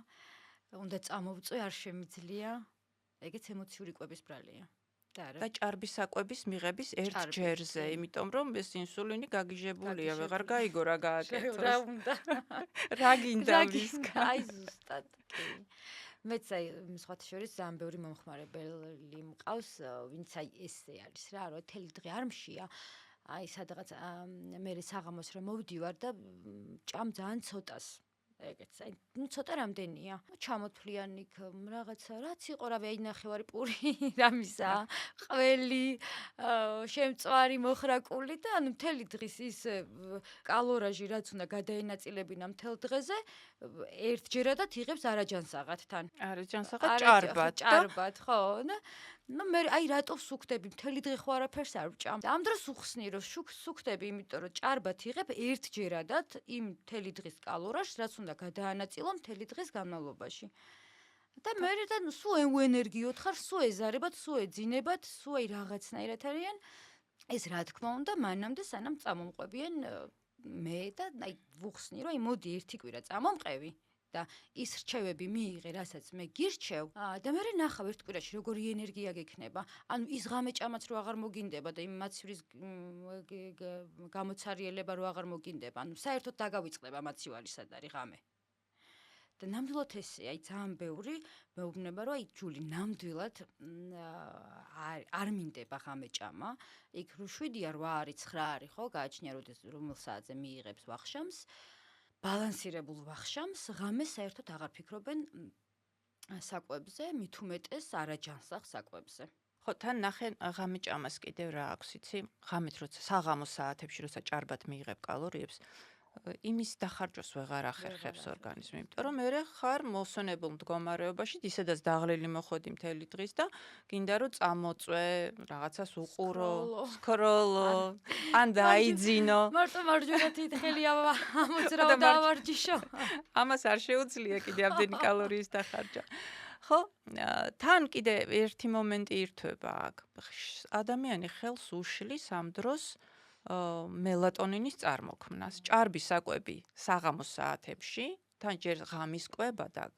S1: უნდა წამოვწვე, არ შემიძლია. ეგეც ემოციური კვების ბრალია.
S2: და ჭარბის საკვების მიღების ერთ ჯერზე, იმიტომ რომ ეს ინსულინი გაგიჟებულია, ვეღარ გაიგო რა გააკეთოს.
S1: რა უნდა?
S2: რა გინდა ვისკა?
S1: აი ზუსტად, კი. მეც აი სხვათა შორის ძალიან ბევრი მომხმარებელი მყავს, ვინც აი ესე არის რა, რომ თელი დღე არ მშია. აი სადღაც მე საღამოს რომ მოვდივარ და ჭამ ძალიან ცოტას. ეგეც აი ცოტა რამდენია. ჩამოთვლიან იქ რაღაცა, რაც იყო რავი, აი ნახევარი პური, რამისა, ყველი, შემწვარი, მოხრაკული და ანუ მთელი დღის ის კალორაჟი რაც უნდა გადაენაწილებინა მთელ დღეზე, ერთჯერადად იღებს არაჯანსაღადთან.
S2: არაჯანსაღად
S1: ჭარბად, ხო? ნუ მე აი რატო ვსუქდები მთელი დღე ხო არაფერს არ ვჭამ. ამ დროს უხსნი რომ სუქდები, იმიტომ რომ ჭარბად იღებ ერთჯერადად იმ მთელი დღის კალორაჟს, რაც უნდა გადაანაწილო მთელი დღის განმავლობაში. და მე და სულ ენერგიოთ ხარ, სულ ეზარებად, სულ ეძინებად, სულ აი რაღაცნაირად არიან. ეს რა თქმა უნდა, მანამდე სანამ წამომყვებიან მე და აი ვუხსნი რომ აი მოდი ერთი კვირა წამომყევი. და ის რჩევები მიიღე, რასაც მე გირჩევ, და მე ნახავ ერთ კვირაში როგორი ენერგია გექნება. ანუ ის ღამე ჭამაც რო აღარ მოგინდება და იმ მაცივრის გამოცარიელება რო აღარ მოგინდება. ანუ საერთოდ დაგავიწყდება მაცივარი სად არის ღამე. და ნამდვილად ესე, აი ძალიან ბევრი მეუბნება რომ აი ჯული ნამდვილად არ მინდება ღამე ჭამა. იქ რო 7-ია, 8 არის, 9 არის, ხო, გააჩნია რომელ საათზე მიიღებს ვახშამს. ბალანსირებულ ვახშამს ღამე საერთოდ აღარ ფიქრობენ საკვებზე, მით უმეტეს არაჯანსაღ საკვებზე.
S2: ხო, თან ნახე ღამე ჭამას კიდევ რა აქვს, იცი? ღამით როცა საღამოს საათებში როცა ჭარბად მიიღებ კალორიებს, იმის დახარჯვას ვეღარ ახერხებს ორგანიზმი, იმიტომ რომ მე ხარ მოსონებულ მდგომარეობაში, ისედაც დაღლილი მოხოდი მთელი დღის და გინდა რომ წამოწვე, რაღაცას უყურო, სკროლო, ან დაიძინო.
S1: მარტო მარჯვენა თითხელი ამოძრავ და ავარჯიშო.
S2: ამას არ შეუძლია კიდე ამდენი კალორიის დახარჯვა. ხო, თან კიდე ერთი მომენტი ირთვება აქ. ადამიანი ხელს უშლის ამ დროს მელატონინის წარმოქმნას. ჭარბი საკვები საღამოს საათებში, თან ჯერ ღამის კვება და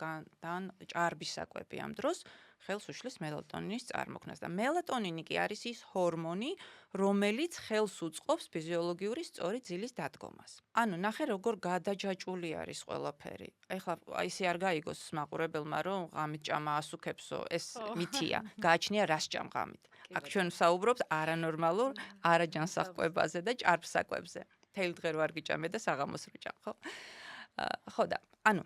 S2: თან ჭარბი საკვები ამ დროს ხელს უშლის მელატონინის წარმოქმნას და მელატონინი კი არის ის ჰორმონი, რომელიც ხელს უწყობს ფიზიოლოგიური სწორი ძილის დადგომას. ანუ ნახე როგორ გადაჯაჭვული არის ყველაფერი. ეხლა ისე არ გაიგოს მაყურებელმა რომ ღამით ჭამა ასუქებსო, ეს მითია. გააჩნია რას ჭამ ღამით. აქ ჩვენ ვსაუბრობთ არანორმალურ, არაჯანსაღყვებაზე და ჭარბსაკვებზე. თელი დღე რო არ გიჭამე და საღამოს როჭამ, ხო? ხო და ანუ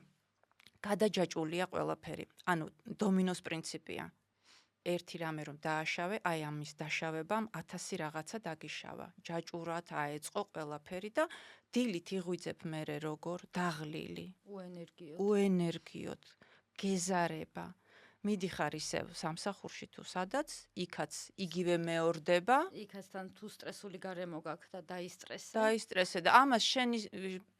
S2: გადაჯაჭვულია ყველაფერი. ანუ დომინოს პრინციპია. ერთი რამე რომ დააშავე, აი ამის დაშავებამ 1000 რაღაცა დაგიშავა. ჯაჭურად აეწყო ყველაფერი და დილით იღვიძებ მერე როგორ დაღლილი. უენერგიოდ. გეზარება. მიდიხარ ისევ სამსახურში თუ სადაც, იქაც იგივე მეორდება.
S1: იქაცთან თუ სტრესული გარემო გაქვს და დაისტრესე.
S2: დაისტრესე და ამას შენი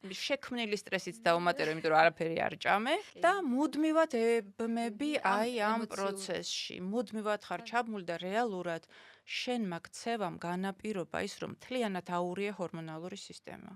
S2: შექმნილი სტრესიც დაუმატებო, იმიტომ რომ არაფერი არ ჭამე და მუდმივად ებმები აი ამ პროცესში. მუდმივად ხარ ჩაბმული და რეალურად შენმა ქცევამ განაპირობა ის, რომ მთლიანად აურიე ჰორმონალური სისტემა.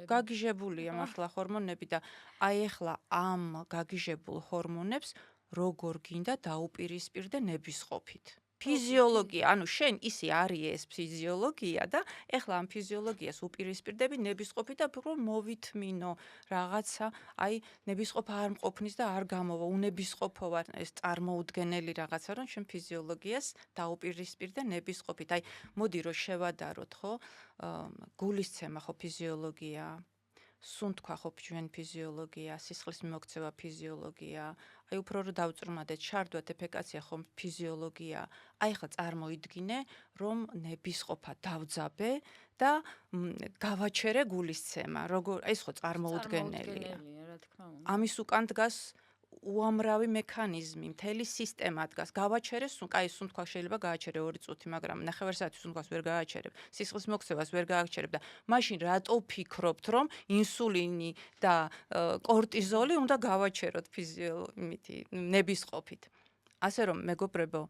S2: გაგიჟებულია მართლა ჰორმონები და აი ახლა ამ გაგიჟებულ ჰორმონებს როგორ გინდა დაუპირისპირდე ნებისყოფით. ფიზიოლოგია, ანუ შენ ისი არის ეს ფიზიოლოგია და ეხლა ამ ფიზიოლოგიას უპირისპირდები ნებისყოფით და უფრო მოვითმინო რაღაცა, აი ნებისყოფა არ მყოფნის და არ გამოვა, უნებისყოფო ვარ ეს წარმოუდგენელი რაღაცა, რომ შენ ფიზიოლოგიას დაუპირისპირდე ნებისყოფით. აი მოდი რომ შევადაროთ, ხო? გულისცემა ხო ფიზიოლოგია, სუნთქვა ხო ჩვენ ფიზიოლოგია, სისხლის მიმოქცევა ფიზიოლოგია, აი უფრო რომ დავწრმადეთ, შარდვა დეფეკაცია ხო ფიზიოლოგია. აი ხა წარმოიდგინე, რომ ნებისყოფა დავძაბე და გავაჩერე გულისცემა. როგორ ეს ხო წარმოუდგენელია. ამის უკან დგას უამრავი მექანიზმი, მთელი სისტემა დგას. გავაჩერე, კაი, სუნთქვა შეიძლება გააჩერე 2 წუთი, მაგრამ 9 საათი სუნთქვას ვერ გააჩერებ. სისხლის მოქცევას ვერ გააჩერებ და მაშინ რატო ფიქრობთ, რომ ინსულინი და კორტიზოლი უნდა გავაჩეროთ ნებისყოფით. ასე რომ მეგობრებო,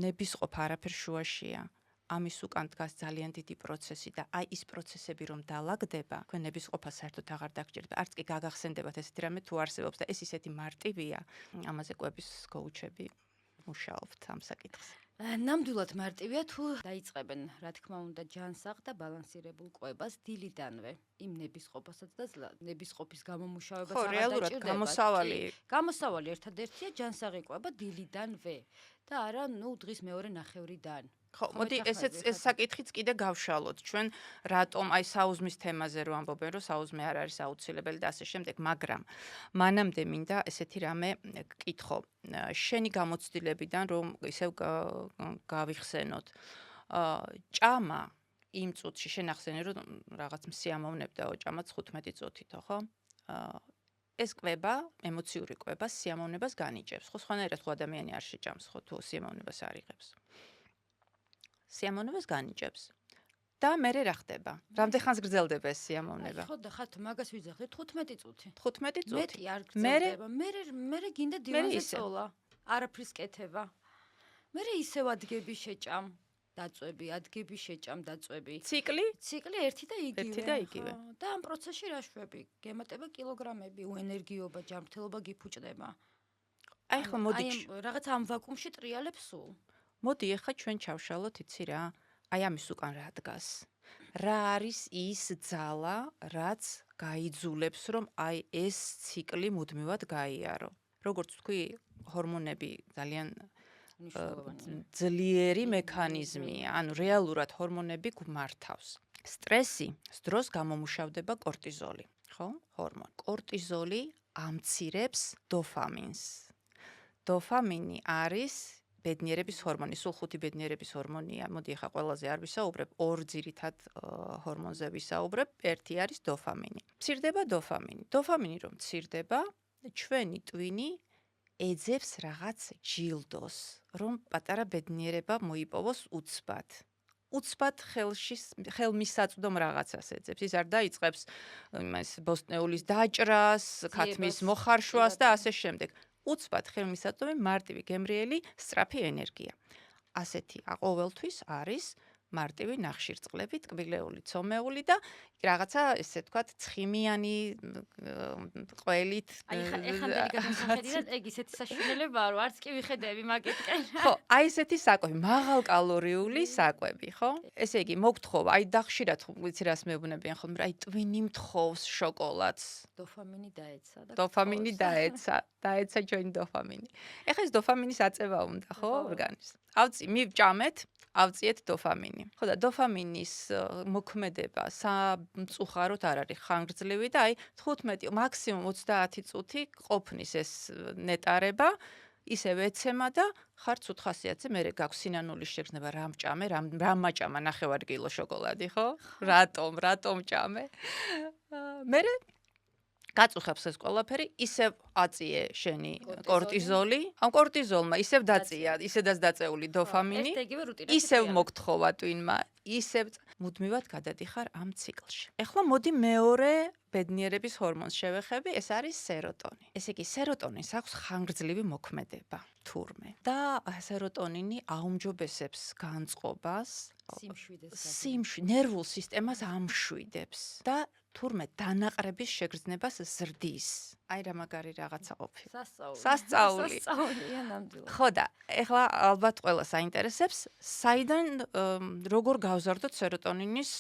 S2: ნებისყოფა არაფერ შუაშია. ამის უკან დგას ძალიან დიდი პროცესი და აი ის პროცესები რომ დაალაგდება, თქვენ ნებისყოფას საერთოდ აღარ დაგჭირდება. არც კი გაგახსენდებათ ესეთი რამე თუ არსებობს და ეს ისეთი მარტივია. ამაზე კვების კოუჩები მუშაობთ ამ საკითხს.
S1: ნამდვილად მარტივია თუ დაიწყებენ, რა თქმა უნდა, ჯანსაღ და ბალანსირებულ კვებას დილიდანვე. იმ ნებისყოფასაც და ნებისყოფის გამომუშავებას
S2: აღარ დაჭირდება.
S1: გამოსავალი ერთადერთია ჯანსაღი კვება დილიდანვე და არა, დღის მეორე ნახევრიდან.
S2: ხო, მოდი ეს საკითხიც კიდე გავშალოთ. ჩვენ რატომ აი საუზმის თემაზე რო ამბობენ, რომ საუზმე არ არის აუცილებელი და ასე შემდეგ, მაგრამ მანამდე მინდა ესეთი რამე გკითხო. შენი გამოცდილებიდან რომ ისევ გავიხსენოთ. ჭამა იმ წუთში შენ ახსენე რომ რაღაც სიამოვნებდაო ჭამა 15 წუთითო, ხო? ეს კვება, ემოციური კვება სიამოვნებას განიჭებს. ხო, სხვანაირად ხო ადამიანი არ შეჭამს, ხო, თუ სიამოვნებას არ იღებს. სიამოვნებას განიჭებს. და მერე რა ხდება? რამდენ ხანს გრძელდება ეს სიამოვნება?
S1: ხო და ხათ მაგას ვიძახდე 15 წუთი.
S2: 15 წუთი.
S1: მეტი არ გრძელდება. მერე გინდა დივანზე წოლა. არაფრის კეთება. მერე ისევ ადგები შეჭამ, დაწვევი, ადგები შეჭამ, დაწვევი.
S2: ციკლი
S1: 1 და იგივე.
S2: ხო,
S1: და ამ პროცესში რა შვები? გემატება კილოგრამები, უენერგიობა, ჯანმრთელობა გიფუჭდება.
S2: აი ხო მოდი
S1: რაღაც ამ ვაკუუმში ტრიალებს სულ.
S2: მოდი ახლა ჩვენ ჩავშალოთ, იცი რა? აი ამის უკან რა დგას? რა არის ის ძალა, რაც გაიძულებს, რომ აი ეს ციკლი მუდმივად გაიარო? როგორც თქვი, ჰორმონები ძალიან ძლიერი მექანიზმია, ანუ რეალურად ჰორმონები გვმართავს. სტრესი დროს გამომუშავდება კორტიზოლი, ხო? ჰორმონი. კორტიზოლი ამცირებს დოფამინს. დოფამინი არის ბედნიერების ჰორმონი, სულ 5 ბედნიერების ჰორმონია. მოდი ახლა ყველაზე არ ვისაუბრებ, 2 ძირითად ჰორმონზე ვისაუბრებ. ერთი არის დოფამინი. მცირდება დოფამინი. დოფამინი რომ მცირდება, ჩვენი ტვინი ეძებს რაღაც ჯილდოს, რომ პატარა ბედნიერება მოიპოვოს უცბად. უცბად ხელმისაწვდომ რაღაცას ეძებს. ის არ დაიწყებს იმას ბოსტნეულის დაჭრას, ქათმის მოხარშვას და ასე შემდეგ. უცბად ხელმისაწვდომი მარტივი გემრიელი სწრაფი ენერგია. ასეთი ყოველთვის არის მარტივი ნახშირწყლები, ტკბილეული, ცომეული და რაღაცა ესე თქვა ცხიმიანი ყველით.
S1: აი ეხლა გადამხედიდან ეგ ისეთი საშინელებაა, რომ არც კი ვიხედები მაგეთკენ.
S2: ხო, აი ესეთი საკვები, მაღალკალორიული საკვები, ხო? ესე იგი, მოგთხოვ, აი და ხშირად ვიცი რას მეუბნებიან ხოლმე, აი ტვინი მთხოვს შოკოლადს.
S1: დოფამინი დაეცა და
S2: დოფამინი დაეცა. დაეცა ჩვენი დოფამინი. ეხლა ეს დოფამინის აწევა უნდა, ხო,
S1: ხო.
S2: ორგანიზმს. მივჭამეთ, ავწიეთ დოფამინი. ხო და დოფამინის მოქმედება სამწუხაროდ არ არის ხანგრძლივი და აი 15 მაქსიმუმ 30 წუთი ყოფნის ეს ნეტარება ისევ ეცემა და ხარ ცუდ ხასიათზე, მერე გაქვს სინანულის შეგრძნება, რამ ჭამე, რამ მაჭამა 9 კილო შოკოლადი, ხო? რატომ ჭამე? მერე გაწუხებს ეს ყველაფერი, ისევ აწიე შენი კორტიზოლი. ამ კორტიზოლმა ისევ დაწია, ისედაც დაწეული დოფამინი. ისევ მოგთხოვა ტვინმა, ისევ მუდმივად გადადიხარ ამ ციკლში. ეხლა მოდი მეორე ბედნიერების ჰორმონს შევეხები, ეს არის სეროტონი. ესე იგი, სეროტონინს აქვს ხანგრძლივი მოქმედება, თურმე. და სეროტონინი აუმჯობესებს განწყობას, ნერვულ სისტემას ამშვიდებს და თურმე დანაყრების შეგრძნებას ზრდის. აი რა მაგარი რაღაცა ყოფილა.
S1: სასწაულია ნამდვილად.
S2: ხო და ეხლა ალბათ ყველას აინტერესებს, საიდან როგორ გავზარდოთ სეროტონინის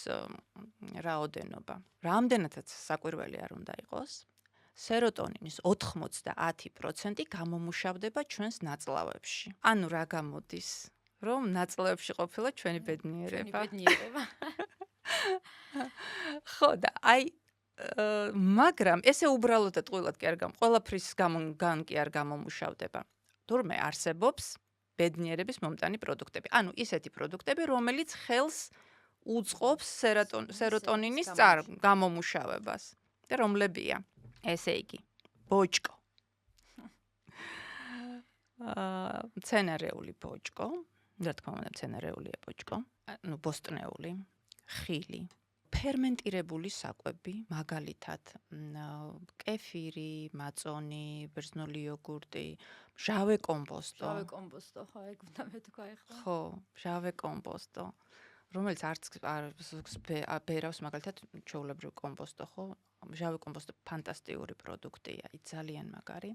S2: რაოდენობა. რამდენადაც საკვირველი არ უნდა იყოს. სეროტონინის 90% გამომუშავდება ჩვენს ნაწლავებში. ანუ რა გამოდის? რომ ნაწლავებში ყოფილა ჩვენი ბედნიერება. ხო და აი მაგრამ ესე უბრალოდ და ტყუილად კი არ ყველაფრის გამონ კი არ გამომუშავდება. თურმე არსებობს ბედნიერების მომტანი პროდუქტები. ანუ ისეთი პროდუქტები, რომელიც ხელს უწყობს სეროტონინის გამომუშავებას. და რომლებია? ესე იგი, ბოჭკო. მცენარეული ბოჭკო, რა თქმა უნდა, მცენარეულია ბოჭკო. ანუ ბოსტნეული, ხილი. ფერმენტირებული საკვები, მაგალითად, კეფირი, მაწონი, ბერძნული იოგურტი, მჟავე კომპოსტო.
S1: ხო, ეგ უნდა მეთქვა ეხლა.
S2: ხო, მჟავე კომპოსტო, რომელიც არც ბერავს მაგალითად ჩვეულებრივ კომპოსტო, ხო? მჟავე კომპოსტო ფანტასტიკური პროდუქტია, ძალიან მაგარი.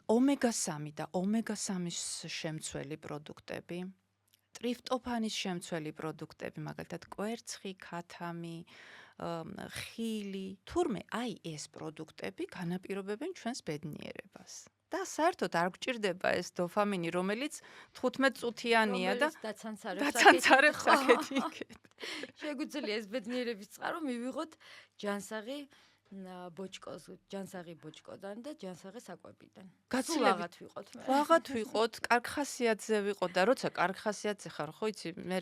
S2: ომეგა-3 და ომეგა-3-ის შემცველი პროდუქტები. ტრიფტოფანის შემცველი პროდუქტები, მაგალითად კვერცხი, ქათამი, ხილი. თურმე აი ეს პროდუქტები განაპირობებენ ჩვენს ბედნიერებას. და საერთოდ არ გჭირდება ეს დოფამინი, რომელიც 15 წუთიანია და დაცანცარებს საკეთი იქეთ.
S1: შეგვიძლია ეს ბედნიერების წყარო მივიღოთ ჯანსაღი ჯანსაღი ბოჭკოდან და ჯანსაღი საკვებიდან.
S2: გაცილებით ვაღად ვიყოთ, კარგ ხასიათზე ვიყოთ და როცა კარგ ხასიათზე ხარ, ხო იცი, მე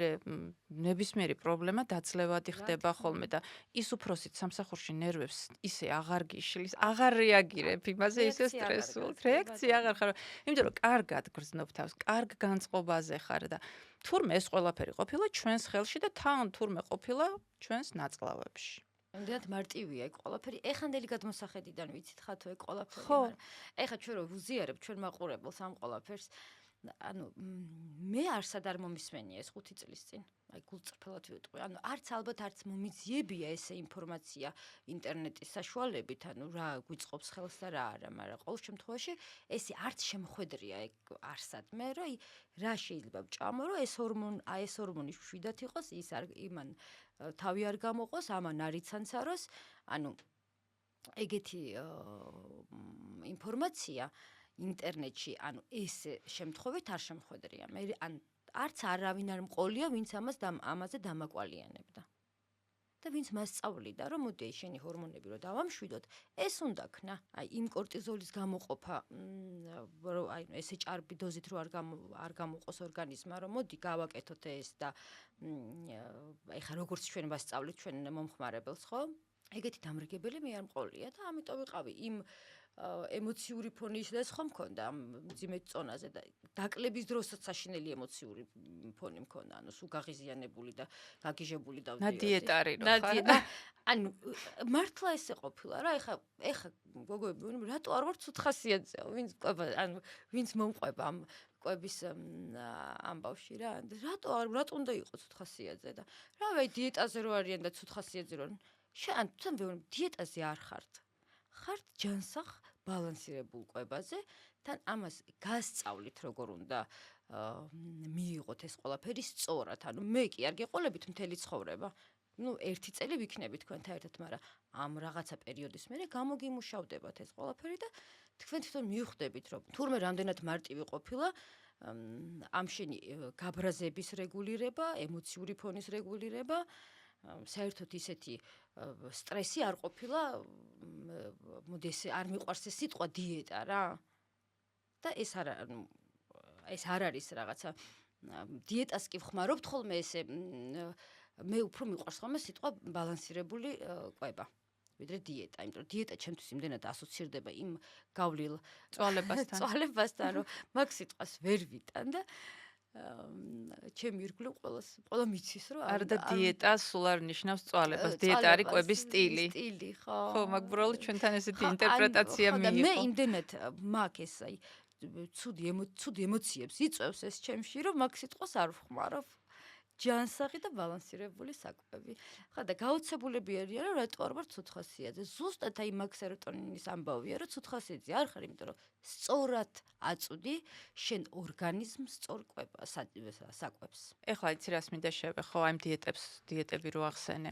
S2: ნებისმიერი პრობლემა დაძლევადი ხდება ხოლმე და ის უფროსით სამსახურში ნერვებს ისე აღარ გიშლის, აღარ რეაგირებ იმაზე, ისე სტრესულად. რეაქცია აღარ ხარ. იმიტომ რომ კარგად გრძნობ თავს, კარგ განწყობაზე ხარ და თურმე ეს ყველაფერი ყოფილა ჩვენს ხელში და თან თურმე ყოფილა ჩვენს ნაწლავებში.
S1: ამდენად მარტივია ეგ ყველაფერი. ეხანდელი გადმოსახედიდან ვიცით ხათო ეგ ყველაფერი, მაგრამ ეხა ჩვენ რო ვუზიარებ ჩვენ მაყურებელს ამ ყველაფერს, ანუ მე არსად არ მომისმენია ეს 5 წლის წინ. აი გულწრფელად ვიტყვი. ანუ არც ალბათ არც მომიძიებია ესე ინფორმაცია ინტერნეტის საშუალებით, ანუ რა გვიწყობს ხელს და რა არა, მაგრამ ყოველ შემთხვევაში ესე არც შემხვედრია ეგ არსად. მე რა რა შეიძლება ვჭამო, რომ ეს ჰორმონი შვიდათ იყოს, ის იმან თავი არ გამოყოს, ამან არ იცანცაროს, ანუ ეგეთი ინფორმაცია ინტერნეტში, ანუ ეს შემთხვევით არ შემხვედრია. მე არც არავინ არ მყოლია, ვინც ამაზე დამაკვალიანებდა. და ვინც მასწავლიდა, რომ მოდი შენი ჰორმონები რო დავამშვიდოთ, ეს უნდა ქნა. აი იმ კორტიზოლის გამოყოფა, რომ აი ესე ჭარბი დოზით რო არ გამოყოს ორგანიზმმა, რომ მოდი გავაკეთოთ ეს და ეხა როგორც ჩვენ ვასწავლით ჩვენ მომხმარებელს, ხო? ეგეთი დამრიგებელი მე არ მყოლია და ამიტომ ვიყავი იმ ემოციური ფონი ისედაც ხომ მქონდა ამ მძიმე წონაზე და დაკლების დროსაც საშინელი ემოციური ფონი მქონდა, ანუ სულ გაღიზიანებული და გაგიჟებული და
S2: დიეტარი რო ხარ.
S1: ანუ მართლა ესე ყოფილა რა, ეხა გოგოები, რატო არ ვარ ცუდ ხასიათზე, ვინც ყვება, ანუ ვინც მომყვება ამ ყვების ამბავში რა, რატო უნდა იყოს ცუდ ხასიათზე და რავი დიეტაზე რო არიან და ცუდ ხასიათზე რო ან თან დიეტაზე არ ხართ. ხართ ჯანსაღ ბალანსირებულ კვებაზე, თან ამას გასწავლით როგორ უნდა მიიღოთ ეს ყველაფერი სწორად. ანუ მე კი არ გეყოლებით მთელი ცხოვრება. ნუ 1 წელი ვიქნები თქვენთან ერთად, მაგრამ ამ რაღაცა პერიოდის მერე გამოგიმუშავდებათ ეს ყველაფერი და თქვენ თვითონ მიხვდებით, რომ თურმე რამდენად მარტივი ყოფილა ამ შენი გაბრაზების რეგულირება, ემოციური ფონის რეგულირება, საერთოდ ისეთი სტრესი არ ყოფილა, მოდი არ მიყვარს ეს სიტყვა დიეტა რა. და ეს არ არის რაღაცა დიეტას კი ვხმარობთ ხოლმე ესე მე უფრო მიყვარს ხოლმე სიტყვა ბალანსირებული კვება. ვიდრე დიეტა, იმიტომ რომ დიეტა ჩემთვის იმდენად ასოცირდება იმ გავლილ წვალებასთან, რომ მაგ სიტყვას ვერ ვიტან და ჩემი ირგვლივ ყველა მიცის რომ
S2: არა და დიეტა სულ არ ნიშნავს წვალებას, დიეტა არის კვების სტილი.
S1: სტილი, ხო.
S2: ხო, მაგ ბროლი ჩვენთან ესეთი ინტერპრეტაცია მიიღო.
S1: მე იმდენად მაგ ეს აი ცუდი ემოციებს იწვევს ეს ჩემში, რომ მაგ სიტყვას არ ვხმარობ. ჯანსაღი და ბალანსირებული საკვები. ხა და გაოცებულები არიან, რომ რატო არ ვარ ცოცხლასიაძე. ზუსტად აი მაგ სეროტონინის ამბავია, რომ ცოცხლასიაძე არ ხარ, იმიტომ რომ სწორად აწვდი შენ ორგანიზმს სწორ საკვებს.
S2: ეხლა იცი რას მინდა შევე, ხო, აი დიეტები რო ახსენე.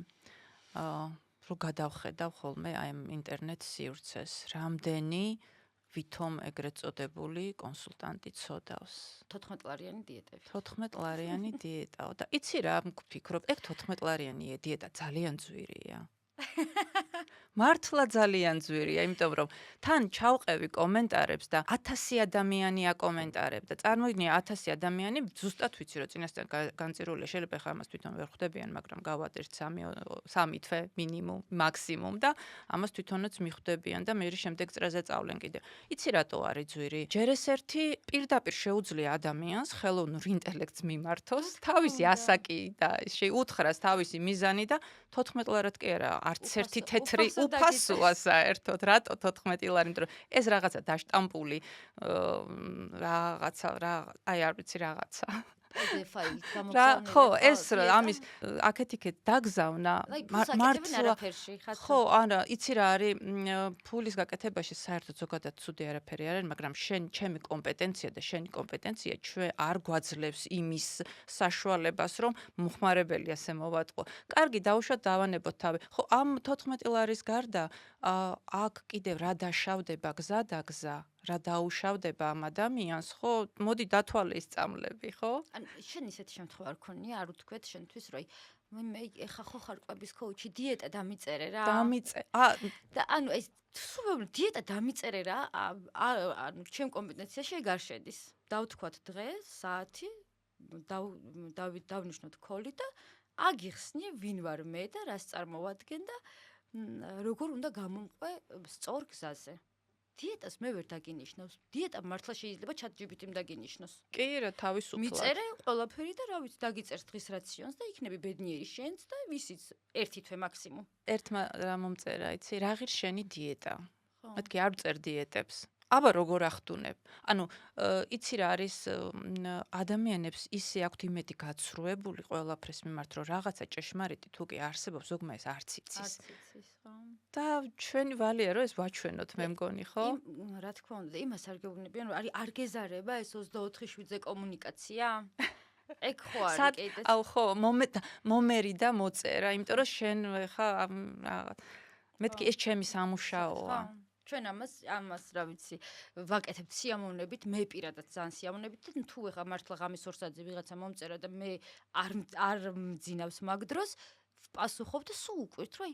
S2: რო გადავხედავ ხოლმე აი ინტერნეტ სივრცეს, რამდენი ვითომ ეგრეთ წოდებული კონსულტანტი ცოდავს.
S1: 14 დიეტები.
S2: 14 დიეტაო და იცი რა ვფიქრობ, ეგ 14 დიეტა ძალიან ძვირია. მართლა ძალიან ძვირია, იმიტომ რომ თან ჩავყევი კომენტარებს და 1000 ადამიანი აკომენტარებდა. წარმოიდგინე 1000 ადამიანი, ზუსტად ვიცი რომ წინასწარ განწირულია, შეიძლება ხა ამას თვითონ ვერ ხვდებიან, მაგრამ გავადერთ 3 თვე მინიმუმ, მაქსიმუმ და ამას თვითონაც მიხვდებიან და მე შემდეგ წრეზე წავლენ კიდე. იცი რატო არის ძვირი? ჯერ ეს ერთი პირდაპირ შეუძლია ადამიანს ხელოვნურ ინტელექტს მიმართოს, თავისი ასაკი და შეუთხრას თავისი მიზანი და 14 ლარად კი არა, არც ერთი თეთრი უფასოა საერთოდ. რატო 14 ლარი? იმიტომ რომ ეს რაღაცა დაშტამპული რაღაცა რა, აი არ ვიცი რაღაცა.
S1: ფაილი
S2: გამოგზავნილი. ხო, ეს ამის აქეთ-იქეთ დაგზავნა.
S1: მართლა
S2: ხო, არა, იცი რა არის ფულის გაკეთებაში საერთოდ ზოგადად ცუდი არაფერი არ არის, მაგრამ ჩემი კომპეტენცია და შენი კომპეტენცია ჩვენ არ გვაძლევს იმის საშუალებას, რომ მომხმარებელი ასე მოვატყო. კარგი, დავუშვათ დავანებოთ თავი. ხო, ამ 14 ლარის გარდა აქ კიდევ რა დაშავდება გზა და გზა. რა დაუშავდება ამ ადამიანს, ხო? მოდი დათვალე ის წამლები, ხო?
S1: ან შენ ისეთი შემთხვევა არ ქონია, არ უთქვეთ შენთვის, რომ მე ეხა ხო ხარ კვების კოუჩი, დიეტა დამიწერე რა. და ანუ ეს სულ დიეტა დამიწერე რა, ანუ ჩემ კომპეტენციაში ეგ არ შედის. დავთქვათ დღე, საათი, დავნიშნოთ კოლი და აგიხსნი ვინ ვარ მე და რას წარმოვადგენ და როგორ უნდა გამომყვე სწორ გზაზე. დიეტას მე ვერ დაგინიშნავს. დიეტა მართლა შეიძლება ChatGPT-მ დაგინიშნოს.
S2: კი რა, თავისუფლად.
S1: მიწერე ყველაფერი და რა ვიცი, დაგიწერს დღის რაციონს და იქნები ბედნიერი შენც და ვისიც ერთი თვე მაქსიმუმ.
S2: ერთმა რა მომწერა, იცი, რა ღირს შენი დიეტა. მეთქი არ წერ დიეტებს. აბა როგორ ახდუნებ? ანუ იცი რა არის ადამიანებს ისე აქვთ იმედი გაცრუებული ყველაფრის მიმართ, რომ რაღაცა ჭეშმარიტი თუ კი არსებობს, ზოგმა ეს არც იცის. და ჩვენი ვალია რომ ეს ვაჩვენოთ, მე მგონი, ხო?
S1: რა თქმა უნდა, იმას არ გეუბნებიან, რომ არ გეზარება ეს 24/7-ზე კომუნიკაცია? ეგ ხო არის კიდე.
S2: აუ ხო, მომერი და მოწერა, იმიტომ რომ შენ ხა რაღაც მეთქი ეს ჩემი სამუშაოა.
S1: ჩვენ ამას რა ვიცი, ვაკეთებთ სიამოვნებით, მე პირადად ძალიან სიამოვნებით და თუ ეხა მართლა ღამის 2 საათზე ვიღაცა მომწერა და მე არ მძინავს მაგ დროს, ვპასუხობ და სულ უკვირთ, რომ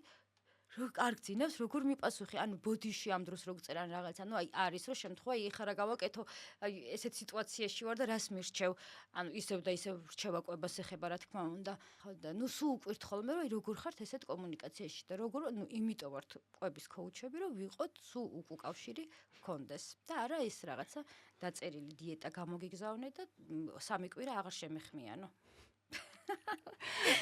S1: არ გძინავს, როგორ მიპასუხე, ანუ ბოდიში ამ დროს რო გწერან რაღაცა, ანუ აი არის რომ შემთხვევა ეხა რა გავაკეთო, აი ესეთ სიტუაციაში ვარ და რას მირჩევ, ანუ ისევ და ისევ რჩევა კვებას ეხება რა თქმა უნდა. ხო და ნუ სულ უკვირთ ხოლმე რომ აი როგორ ხართ ესეთ კომუნიკაციაში და როგორ, ნუ იმიტომ ვართ კვების კოუჩები, რომ ვიყოთ სულ უკავშირი გქონდეს. და არა ეს რაღაცა დაწერილი დიეტა გამოგიგზავნე და 3 კვირა აღარ შემეხმიანო.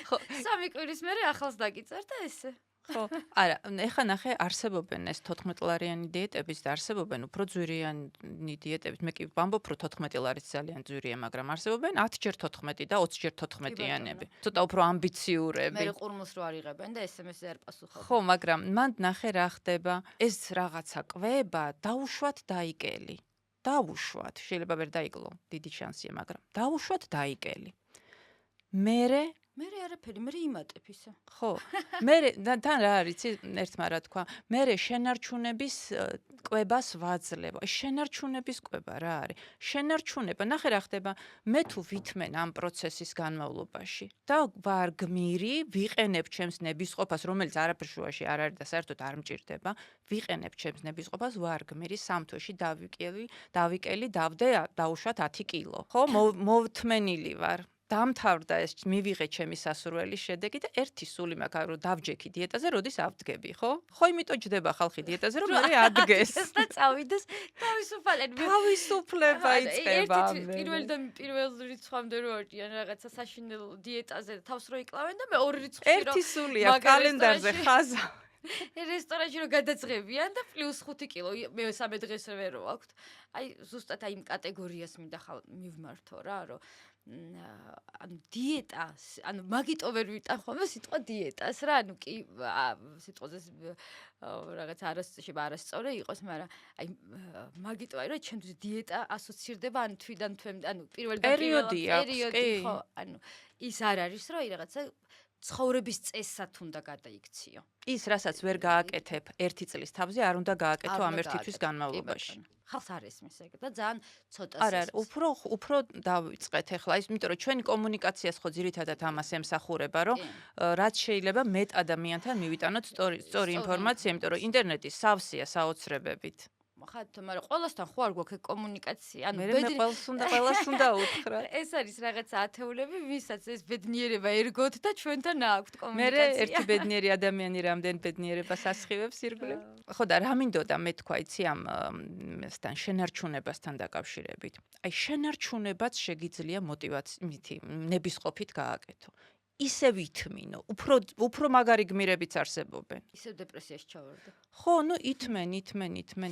S1: ხო, 3 კვირის მერე ახალს დაგიწერ და ესე.
S2: ხო, არა, ეხა ნახე არსებობენ ეს 14 ლარიანი დიეტებიც და არსებობენ უფრო ძვირიანი დიეტებიც. მე კი ვამბობ, რომ 14 ლარიც ძალიან ძვირია, მაგრამ არსებობენ 10ჯერ 14 და 20ჯერ 14-იანები. ცოტა უფრო ამბიციურები.
S1: მე ყურმულს რო არიღებენ და SMS-ზე არ პასუხობენ.
S2: ხო, მაგრამ მან ნახე რა ხდება, ეს რაღაცა კვება დაუშვათ დაიკელი. შეიძლება ვერ დაიკლო, დიდი შანსია, მაგრამ დაუშვათ დაიკელი. მერე
S1: მე არაფერი, მე იმატებ ისე.
S2: ხო. მე თან რა არის, ერთმა რა თქვა, მე შენარჩუნების კვებას ვაძლევ. შენარჩუნების კვება რა არის? შენარჩუნება, ნახე რა ხდება, მე თუ ვითმენ ამ პროცესის განმავლობაში და ვარ გმირი, ვიყენებ ჩემს ნებისყოფას, რომელიც არაფერ შუაში არ არის და საერთოდ არ მჭირდება, ვიყენებ ჩემს ნებისყოფას, ვარ გმირი, 3 თვეში დავიკელი, დავდე, დაუშვათ 10 კილო. ხო, მოვთმენილი ვარ. დამთავრდა ეს, მივიღე ჩემი სასურველი შედეგი და ერთი სული მაქვს, რომ დავჯექი დიეტაზე, როდის ავდგები, ხო? ხო, იმიტომ ჯდება ხალხი დიეტაზე, რომ მე ადგეს.
S1: და წავიდეს თავისუფალად.
S2: თავისუფლება იწყება.
S1: პირველ რიცხვამდე რო არიან რაღაცა საშინელ დიეტაზე და თავს რო იკლავენ და მე ორი რიცხვში რო
S2: ერთი სულია კალენდარზე ხაზა.
S1: რესტორანში რო გადაძღებიან და პლუს 5 კილო მე 3 დღეს ვერ ვაქვთ. აი ზუსტად აი იმ კატეგორიას მინდა მივმართო რა, რომ ანუ დიეტა, ანუ მაგიტო ვერ ვიტან ხოლმე სიტყვა დიეტას რა, ანუ კი სიტყვაზე რაღაც არასწორი იყოს, მაგრამ აი მაგიტო აი რა ჩემთვის დიეტა ასოცირდება ანუ თვიდან თვემდე, ანუ პირველ და პერიოდი ხო, ანუ ის არ არის რომ აი რაღაცა ცხოვრების წესად უნდა გადაიქციო.
S2: ის რასაც ვერ გააკეთებ ერთი წლის თავზე არ უნდა გააკეთო ამ ერთი თვის განმავლობაში.
S1: ხალხს არ ესმის ეგ და ძალიან ცოტას
S2: არა, უფრო დავიწყეთ ახლა ის, იმიტომ რომ ჩვენი კომუნიკაციას ხო ძირითადად ამას ემსახურება, რომ რაც შეიძლება მეტ ადამიანთან მივიტანოთ სწორი ინფორმაცია, იმიტომ რომ ინტერნეტი სავსეა საოცრებებით.
S1: ხათ, მაგრამ ყველასთან ხო არ გვაქვს კომუნიკაცია, ანუ
S2: მე ყველას უნდა უთხრა.
S1: ეს არის რაღაცა ათეულები, ვისაც ეს ბედნიერება ერგოთ და ჩვენთან აქვთ
S2: მე
S1: კომუნიკაცია.
S2: ერთი ბედნიერი ადამიანი რამდენ ბედნიერებას ასხივებს ირგვლივ. ხო და რა მინდოდა მე თქვა იცი ამასთან შენარჩუნებასთან დაკავშირებით. აი შენარჩუნებაც შეგიძლია მოტივაციით, ნებისყოფით გააკეთო. ისე ვითმინო, უფრო მაგარი გმირებიც არსებობენ.
S1: ისევ დეპრესიაში ჩავარდა.
S2: ხო, ნუ ითმენ,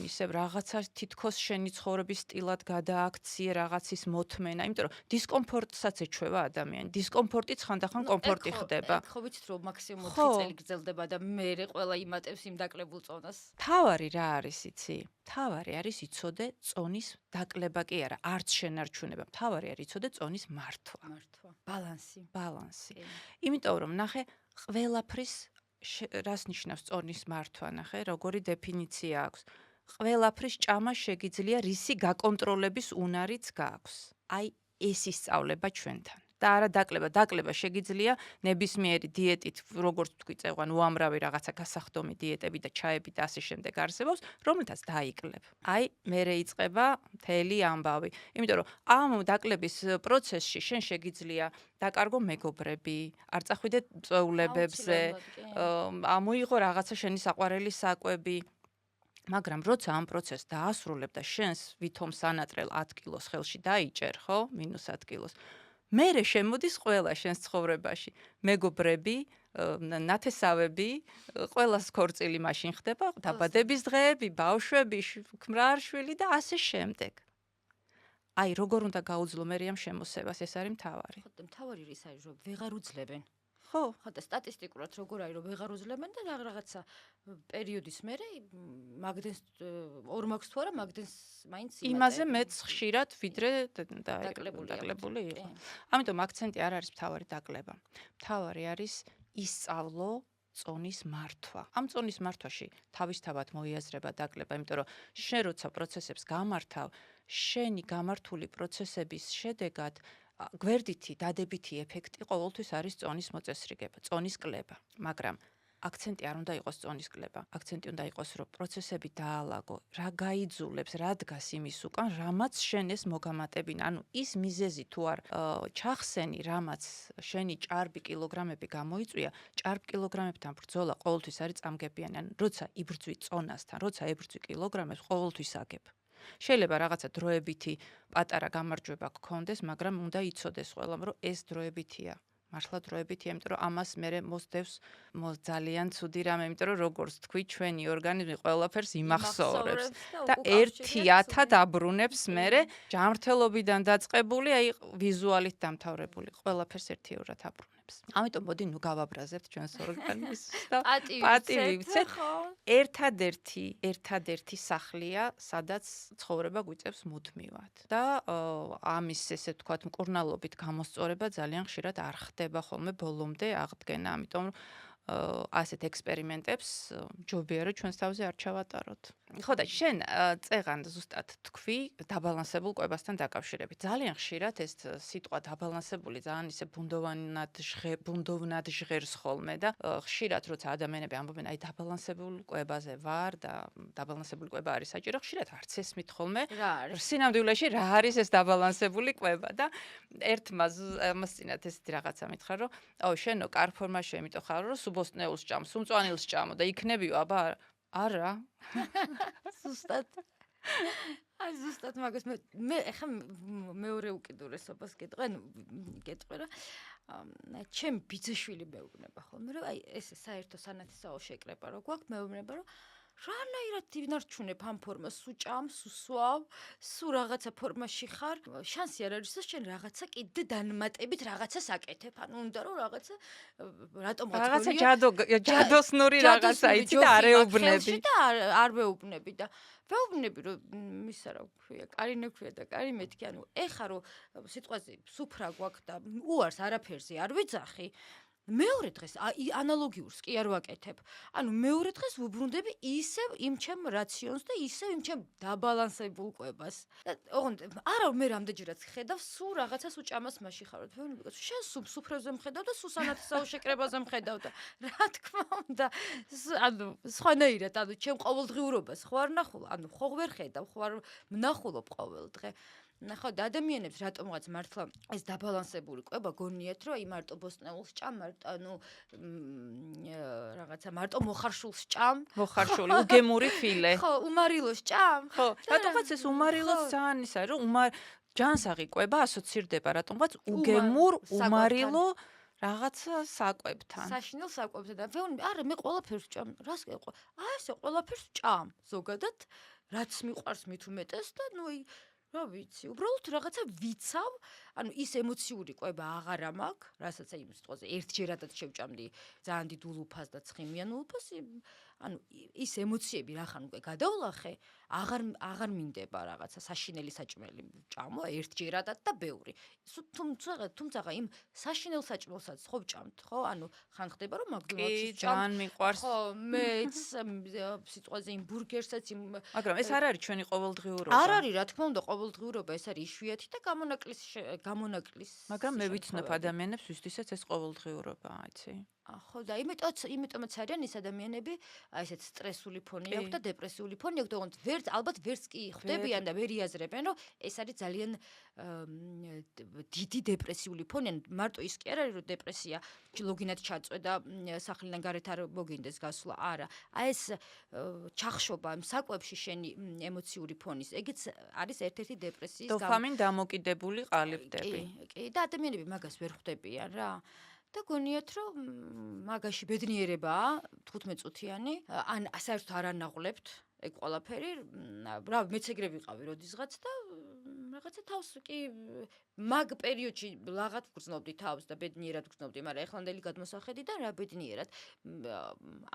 S2: ისევ რაღაცა თითქოს შენი ცხოვრების სტილად გადააქციე რაღაცის მოთმენა, იმიტომ რომ დისკომფორტსაც ეჩვევა ადამიანი. დისკომფორტიც ხანდახან კომფორტი ხდება.
S1: ხო ვიცით რომ მაქსიმუმ 4 წელი გრძელდება და მე ყველა იმატებს იმ დაკლებულ წონას.
S2: თავარი რა არის იცი? თავარი არის იცოდე წონის დაკლება კი არა, არც შენარჩუნება. თავარი არის იცოდე წონის მართვა. ბალანსი. იმიტომ რომ ნახე ყველაფრის რას ნიშნავს წონის მართვა, ნახე როგორი დეფინიცია აქვს. ყველაფრის ჭამა შეგიძლია რისი გაკონტროლების უნარიც გააქვს. აი ეს ისწავლება ჩვენთან. და არა დაკლება შეგიძლია ნებისმიერი დიეტით, როგორც თქვი წევან, უამრავი რაღაცა გასახდომი დიეტები და ჩაები და ასე შემდეგ არსებობს, რომელთაც დაიკლებ. აი, მერე იწყება მთელი ამბავი. იმიტომ რომ ამ დაკლების პროცესში შენ შეგიძლია დაკარგო მეგობრები, არ წახვიდე წვეულებებზე, ამოიღო რაღაცა შენი საყვარელი საკვები. მაგრამ როცა ამ პროცესს დაასრულებ და შენს ვითომ სანატრელ 10 კილოს ხელში დაიჭერ, ხო? -10 კილოს. მერე შემოდის ყველა შენს ცხოვრებაში. მეგობრები, ნათესავები, ყველას ქორწილი მაშინ ხდება, დაბადების დღეები, ბავშვები, ქმრარშვილი და ასე შემდეგ. აი, როგორ უნდა გაუძლო მერე ამ შემოსევას, ეს არის მთავარი.
S1: ხო, მთავარი ის არის, რომ ვეღარ უძლებენ.
S2: ხო,
S1: და სტატისტიკურად როგორ არის, რომ ვეღარ უძლებენ და რაღაცა პერიოდის მერე მაგდენს ორ მაქვს თუ არა, მაგდენს მაინც
S2: იმაზე მეც ხშირად ვიდრე დაკლებული იყო. ამიტომ აქცენტი არ არის მთავარი დაკლება. მთავარი არის ისწავლო წონის მართვა. ამ წონის მართვაში თავისთავად მოიაზრება დაკლება, იმიტომ რომ შენ როცა პროცესებს გამართავ, შენი გამართული პროცესების შედეგად გვერდითი დადებითი ეფექტი ყოველთვის არის წონის მოწესრიგება, წონის კლება, მაგრამ აქცენტი არ უნდა იყოს წონის კლება. აქცენტი უნდა იყოს, რომ პროცესები დაალაგო, რა გაიძულებს, რა დგას იმის უკან, რამაც შენ ეს მოგამატებინა. ანუ ის მიზეზი თუ არ ჩახსენი, რამაც შენი ჭარბი კილოგრამები გამოიწვია, ჭარბ კილოგრამებთან ბრძოლა ყოველთვის არის წამგებიანი. ანუ როცა იბრძვი წონასთან, როცა ებრძვი კილოგრამებს, ყოველთვის აგებ. შეიძლება რაღაცა დროებითი პატარა გამარჯვება გქონდეს, მაგრამ უნდა იცოდეს ყველამ, რომ ეს დროებითია. მართლა დროებითია, იმიტომ რომ ამას მერე მოსდევს ძალიან ცუდი რამე, იმიტომ რომ როგორც თქვი, ჩვენი ორგანიზმი ყველაფერს იმახსოვრებს და ერთიათად აბრუნებს მერე ჯანმრთელობიდან დაწყებული, აი ვიზუალით დამთავრებული, ყველაფერს ერთიურად აბრუნებს. გულისხმობს. ამიტომ მოდი ნუ გავაბრაზებთ ჩვენს ორგანიზმს და
S1: პატივი
S2: პატივი
S1: ვიცეთ,
S2: ვიცეთ.
S1: ხო?
S2: ერთადერთი სახლია, სადაც ცხოვრება გვიწევს მუდმივად. და ამის ესე ვთქვათ, მკურნალობით გამოსწორება ძალიან ხშირად არ ხდება ხოლმე ბოლომდე აღდგენა, ამიტომ ასეთ ექსპერიმენტებს ჯობია რომ ჩვენს თავზე არ ჩავატაროთ. ხო და შენ წეღან ზუსტად თქვი დაბალანსებულ კვებასთან დაკავშირებით. ძალიან ხშირად ეს სიტყვა დაბალანსებული ძალიან ისე ბუნდოვნად ჟღერს ხოლმე და ხშირად როცა ადამიანები ამბობენ აი დაბალანსებულ კვებაზე ვარ და დაბალანსებული კვება არის საჭირო, ხშირად არც ესმით ხოლმე.
S1: რა არის?
S2: სინამდვილეში რა არის ეს დაბალანსებული კვება და ერთმა ამას წინათ ესეთი რაღაცა მითხრა რომ აუ შენო კარ ფორმაში იმიტომ ხარ რომ სუბოსტნეულს ჭამ, სუმწვანილს ჭამო და იქნებიო აბა არა.
S1: ზუსტად. აი ზუსტად მაგას მე ეხა მეორე უკიდურესობას გეტყვი რა ჩემი ბიძაშვილი მეუბნება ხოლმე რომ აი ეს საერთო სანათისაო შეკრება რო გვაქვს მეუბნება რომ რანაირად ინარჩუნებ ამ ფორმას სუჭამ სუსვავ სუ რაღაცა ფორმაში ხარ შანსი არ არის რომ შენ რაღაცა კიდე დანმატებით რაღაცას აკეთებ ანუ უნდა რომ რაღაცა რატომღაც
S2: რაღაცა ჯადოსნური რაღაცა იცი და არ ეუბნები
S1: და არ ვეუბნები და ვეუბნები რომ ისა რა ქვია კარინე ქვია და კარი მეთქი ანუ ეხა რომ სიტყვაზე სუფრა გვაქვს და უარს არაფერზე არ ვიძახი მეორე დღეს ანალოგიურს კი არ ვაკეთებ. ანუ მეორე დღეს ვუბრუნდები ისევ იმ ჩემ რაციონს და ისევ იმ ჩემ დაბალანსებულ კვებას. ოღონდ არა მე რამდენჯერაც ხედავ სულ რაღაცას უჭამას მასში ხარ. შენ სუფრებზე მხედავ და სულ სანათისაო შეკრებაზე მხედავ და რა თქმა უნდა ანუ სხვანაირად ანუ ჩემ ყოველდღიურობას ხო არ ნახულ ანუ ხო ვერ ხედავ ხო არ ვნახულობ ყოველ დღე. ნახო და ადამიანებს რატომღაც მართლა ეს დაბალანსებული კვება გონიათ რომ აი მარტო ბოსტნეულს ჭამ მარტო ანუ რაღაცა მარტო მოხარშულს ჭამ
S2: მოხარშული უგემური ფილე
S1: ხო უმარილოს ჭამ
S2: ხო რატომღაც ეს უმარილოს ძალიან ისა რომ ჯანსაღი კვება ასოცირდება რატომღაც უგემურ უმარილო რაღაცა საკვებთან
S1: საშინელ საკვებთან და ვეუბნები არა მე ყველაფერს ჭამ რას გეყვა აი ესე ყველაფერს ჭამ ზოგადად რაც მიყვარს მით უმეტეს და ნუ რა ვიცი, უბრალოდ რაღაცა ვიცავ, ანუ ის ემოციური კვება აღარა მაქვს, რასაც აი იმ სიტყვაზე ერთჯერადად შევჭამდი ძალიან დიდ ულუფას და ცხიმიან ულუფას, ანუ ის ემოციები რახან უკვე გადავლახე, აღარ მინდება რაღაცა საშინელი საჭმელი ჭამო ერთჯერადად და ბევრი. თუმცა იმ საშინელ საჭმელსაც ხო ვჭამთ, ხო? ანუ ხან ხდება რომ მაგდონალდსში
S2: ჭამ. კი, ძალიან მიყვარს.
S1: ხო, მეც სიტყვაზე იმ ბურგერსაც იმ
S2: მაგრამ ეს არ არის ჩვენი ყოველდღიურობა.
S1: არ არის, რა თქმა უნდა, ყოველდღიურობა ეს არის იშვიათი და გამონაკლის.
S2: მაგრამ მე ვიცნობ ადამიანებს, ვისთვისაც ეს ყოველდღიურობაა, იცი?
S1: ხო და იმიტომაც არიან ის ადამიანები, აი ესეთ სტრესული ფონი აქვს და დეპრესიული ფონი აქვს, თუმცა ალბათ ვერც კი ხვდებიან და ვერ იაზრებენ, რომ ეს არის ძალიან დიდი დეპრესიული ფონი, მარტო ის კი არ არის, რომ დეპრესია ლოგინად ჩაწვე და სახლიდან გარეთ არ მოგინდეს გასვლა, არა. აი ეს ჩახშობა იმ საკვებში შენი ემოციური ფონის, ეგეც არის ერთ-ერთი დეპრესიის
S2: დოფამინ დამოკიდებული ყალიბდები.
S1: კი, და ადამიანები მაგას ვერ ხვდებიან რა. და გონიათ რომ მაგაში ბედნიერებაა 15 წუთიანი ან საერთოდ არ ანაღლებთ ეგ ყველაფერი რა მეც ეგრე ვიყავი როდისღაც და რაღაცა თავს კი მაგ პერიოდში ლაღად ვგრძნობდი თავს და ბედნიერად ვგრძნობდი მაგრამ ეხლანდელი გადმოსახედიდან რა ბედნიერად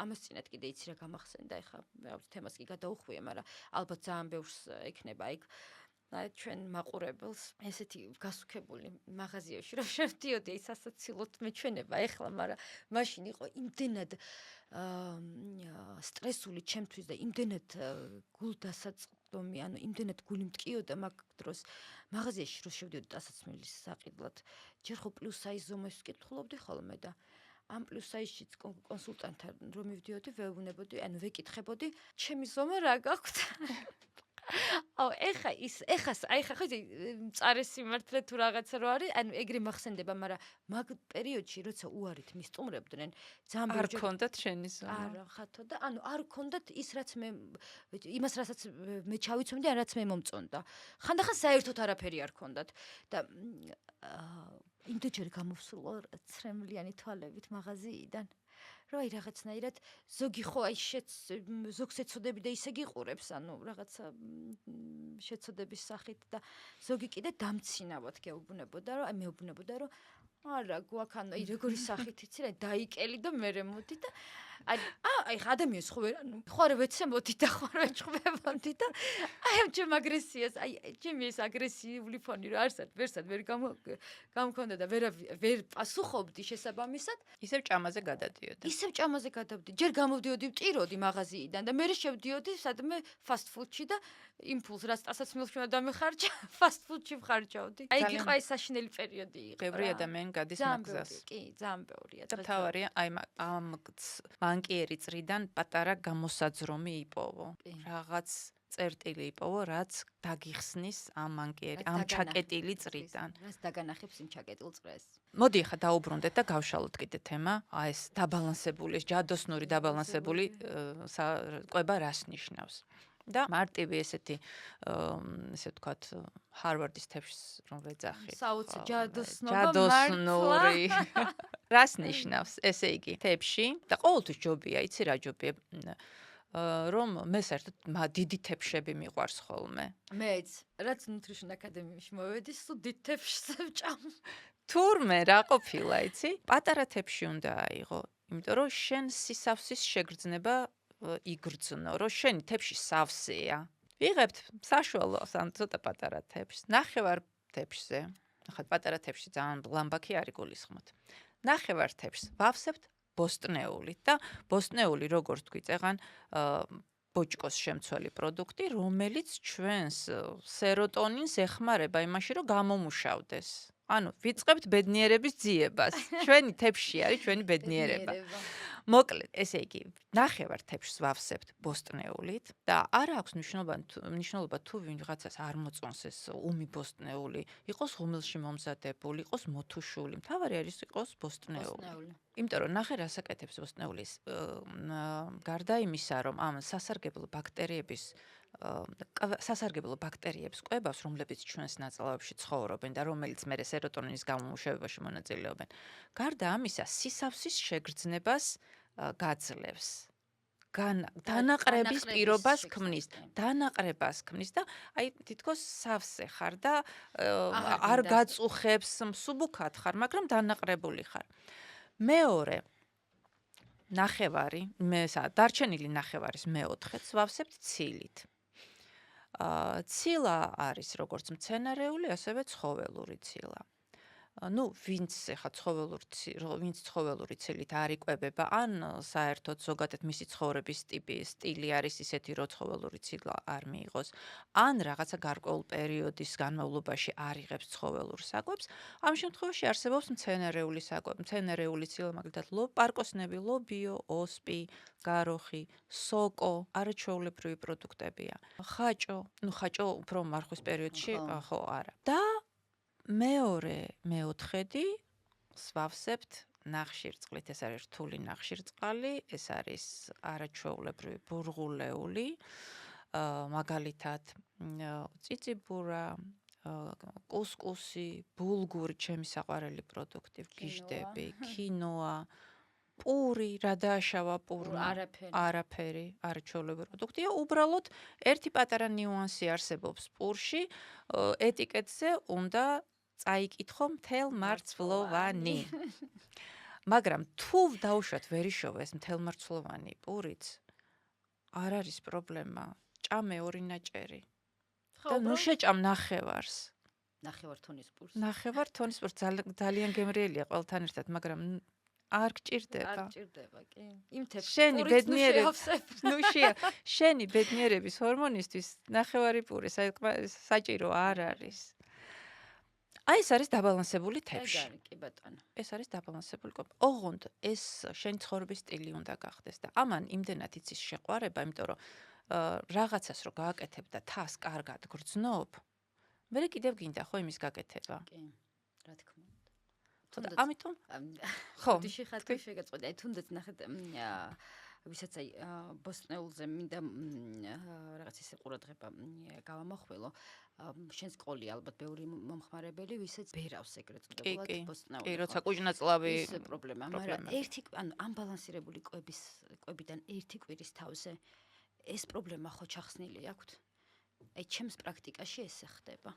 S1: ამას წინათ კიდე იცი რა გამახსენდა ეხლა რაღაც თემას კი გადაუხვია მაგრამ ალბათ ძალიან ბევრს ექნება იქ ჩვენ მაყურებელს ესეთი გასუქებული მაღაზიაში რომ შევდიოდი ის ასაცილოთ მეჩვენება ეხლა მაგრამ მაშინ იყო იმდენად სტრესული ჩემთვის და იმდენად გულდასაწყდომი ანუ იმდენად გული მტკიოდა მაგ დროს მაღაზიაში რომ შევდიოდი დასაცმელის საყიდლად ჯერ ხო პლუს საიზ ზომას ვკითხულობდი ხოლმე და ამ პლუს საიზშიც კონსულტანტთან რომ მივდიოდი ვეუბნებოდი ანუ ვეკითხებოდი ჩემი ზომა რა გაქვთ აუ ეხა ხო წარე სიმართლე თუ რაღაცა რო არის ანუ ეგრე მახსენდება მაგრამ მაგ პერიოდში როცა უარით მისტუმრებდნენ ძალიან
S2: არ ქონდათ შენი ზომა
S1: არა ხათო და ანუ არ ქონდათ ის რაც მე იმას რასაც მე ჩავიცვამდი ან რაც მე მომწონდა ხანდახან საერთოდ არაფერი არ ქონდათ და იმდენჯერ გამოვსულა ცრემლიანი თვალებით მაღაზიიდან რომ აი რაღაცნაირად ზოგი ხო აი ზოგს ეცოდები და ისე გიყურებს ანუ რაღაცა შეცოდების სახით და ზოგი კიდე დამცინავად გეუბნებოდა რომ აი მეუბნებოდა რომ
S3: არა, გვაქ აი როგორი სახით იცი რა დაიკელი და მერე მოდი და აი ადამიანს ხო ვერ ხო არ ვეცემოდი და ხო არ ვეჭხვებოდი და აი ამ ჩემ აგრესიას აი ჩემი ეს აგრესიული ფონი რა არსად ვერსად ვერ გამქონდა და ვერ პასუხობდი შესაბამისად
S2: ისევ ჭამაზე გადადიოდი.
S3: ისევ ჭამაზე გადავდი ჯერ გამოვდიოდი ვტიროდი მაღაზიიდან და მერე შევდიოდი სადმე ფასტ ფუდში და იმპულს რაც ტასაცმელში უნდა დამეხარჯა ფასტ ფუდში ვხარჯავდი აი იგი ყაი საშინელი პერიოდი იყო
S2: ბევრი ადამიანი გადის მაგზას.
S3: კი ძალიან ბევრია
S2: და თავარია აი ამ მანკიერი წრიდან პატარა გამოსაძრომი იპოვო. რაღაც წერტილი იპოვო, რაც დაგიხსნის ამ მანკიერი, ამ ჩაკეტილი წრიდან.
S3: რაც დაგანახებს იმ ჩაკეტილ წრეს.
S2: მოდი ახლა დაუბრუნდეთ და გავშალოთ კიდე თემა. აი ეს დაბალანსებული, ჯადოსნური დაბალანსებული კვება რას ნიშნავს? და მარტივი ესეთი ესე ვთქვათ ჰარვარდის თეფშს რომ ვეძახით.
S3: საოცი
S2: ჯადოსნური რას ნიშნავს? ესე იგი, თეფში და ყოველთვის ჯობია, იცი რა ჯობია რომ მე საერთოდ დიდი თეფშები მიყვარს ხოლმე.
S3: მეც, რაც Nutrition Academy-ში მოვედი, სულ დიდ თეფშს ვჭამ.
S2: თურმე რა ყოფილა, იცი? პატარა თეფში უნდა აიღო, იმიტომ რომ შენ სისავსის შეგრძნება იგრძნო, რომ შენი თეფში სავსეა. ვიღებთ საშუალოს ან ცოტა პატარა თეფშს, ნახევარ თეფშზე. ახლა პატარა თეფში ძალიან ლამბაქი არის გულისხმოთ. ნახევარ თეფშს ვავსებთ ბოსტნეულით და ბოსტნეული როგორც თქვი წეღან ბოჭკოს შემცველი პროდუქტი, რომელიც ჩვენს სეროტონინს ეხმარება იმაში, რომ გამომუშავდეს. ანუ ვიწყებთ ბედნიერების ძიებას. ჩვენი თეფში არის ჩვენი ბედნიერება. მოკლედ, ესე იგი, ნახევარ თეფშს ვავსებთ ბოსტნეულით და არ აქვს მნიშვნელობა თუ ვიღაცას არ მოწონს ეს უმი ბოსტნეული, იყოს ღუმელში მომზადებული, იყოს მოთუშული. მთავარი არის იყოს ბოსტნეული. იმიტომ რომ ნახე რას აკეთებს ბოსტნეულის გარდა იმისა, რომ ამ სასარგებლო ბაქტერიებს კვებავს, რომლებიც ჩვენს ნაწლავებში ცხოვრობენ და რომელიც მერე სეროტონინის გამომუშავებაში მონაწილეობენ. გარდა ამისა, სისავსის შეგრძნებას გაძლევს. დანაყრების პირობას ქმნის, დანაყრებას ქმნის და აი თითქოს სავსე ხარ და არ გაწუხებს, მსუბუქად ხარ, მაგრამ დანაყრებული ხარ. მეორე ნახევარი, დარჩენილი ნახევარის მეოთხედს ვავსებთ ცილით. ცილა არის როგორც მცენარეული, ასევე ცხოველური ცილა. ну, ვინც ახლა ცხოველური ცილით არ იკვებება, ან საერთოდ ზოგადად მისი ცხოვრების სტილი არის ისეთი, რომ ცხოველური ცილა არ მიიღოს, ან რაღაცა გარკვეულ პერიოდის განმავლობაში არ იღებს ცხოველურ საკვებს, ამ შემთხვევაში არსებობს მცენარეული საკვები. მცენარეული ცილა მაგალითად პარკოსნები, ლობიო, ოსპი, გაროხი, სოკო, არაჩვეულებრივი პროდუქტებია. ხაჭო უფრო მარხვის პერიოდში ხო არა. და მეორე მეოთხედი ვავსებთ ნახშირწყლით, ეს არის რთული ნახშირწყალი, ეს არის არაჩვეულებრივი ბურღულეული, მაგალითად წიწიბურა, კუსკუსი, ბულგური, ჩემი საყვარელი პროდუქტი, გიჟდები, კინოა, პური, რა დააშავა პურმა? არაფერი, არაჩვეულებრივი პროდუქტია, უბრალოდ ერთი პატარა ნიუანსი არსებობს პურში, ეტიკეტზე უნდა წაიკითხო მთელმარცვლოვანი. მაგრამ თუ დაუშვათ ვერიშოვეს მთელმარცვლოვანი პურიც, არ არის პრობლემა, ჭამე ორი ნაჭერი. და ნუ შეჭამ ნახევარს.
S3: ნახევარ თონის პურს.
S2: ნახევარ თონის პურს ძალიან გემრიელია ყველთან ერთად, მაგრამ არ გჭირდება.
S3: არ გჭირდება, კი. იმ თეფს
S2: შენი ბედნიერების ჰორმონისთვის ნახევარი პური საჭირო არ არის. აი ეს არის დაბალანსებული თეფში.
S3: კი ბატონო.
S2: ეს არის დაბალანსებული კვება. ოღონდ ეს შენი ცხოვრების სტილი უნდა გახდეს და ამან იმდენად იცის შეყვარება, იმიტომ რომ რაღაცას რო გააკეთებ და თავს კარგად გრძნობ, მერე კიდევ გინდა ხო იმის გაკეთება.
S3: კი, რა თქმა უნდა.
S2: ამიტომ ხო,
S3: დიში ხათი შეგაწყვეტა. აი თუნდაც ნახეთ ვისაც აი ბოსტნეულზე მინდა რაღაც ისე ყურადღება გავამახვილო. შენს ყოლი ალბათ ბევრი მომხმარებელი, ვისაც ბერავს ეგრეთ წოდებული ბოსტნეული.
S2: კი, როცა კუჭნაწლავი
S3: ეს პრობლემა, მაგრამ ანუ ამბალანსირებული კვებიდან ერთი კვირის თავზე ეს პრობლემა ხო ჩახსნილი აქვთ? აი ჩემს პრაქტიკაში ესე ხდება.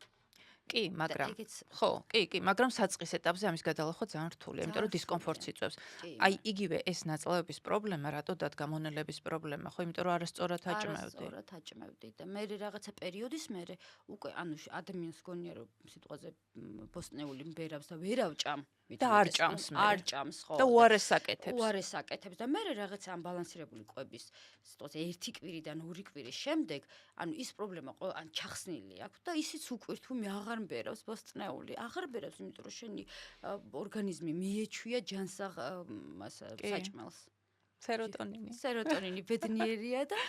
S2: კი, მაგრამ
S3: ეგეც
S2: ხო, კი, მაგრამ საწყის ეტაპზე ამის გადალახვა ძალიან რთულია, იმიტომ რომ
S3: ძალიან
S2: დისკომფორტს
S3: რთულია.
S2: იწვევს.
S3: კი,
S2: აი, იგივე ეს ნაწლავების პრობლემა, რატო დადგა მონელების პრობლემა, ხო, იმიტომ რომ არასწორად აჭმევდი.
S3: არასწორად აჭმევდი და მე რაღაცა პერიოდის მერე უკვე ანუ ადამიანს გონია რომ სიტყვაზე ბოსტნეული მბერავს და ვერ ავჭამ.
S2: და არ ჭამს მერე.
S3: არ ჭამს ხო.
S2: და უარეს აკეთებს.
S3: უარეს აკეთებს და მე რაღაცა ამ ბალანსირებული კვების სიტყვაზე ერთი კვირიდან ორი კვირის შემდეგ ანუ ის პრობლემა ან ჩახსნილი აქვს და ისიც უკვირთ თუ მე აღარ მბერავს ბოსტნეული აღარ მბერავს იმიტომ რომ შენი ორგანიზმი მიეჩვია ჯანსაღ საჭმელს სეროტონინი ბედნიერია და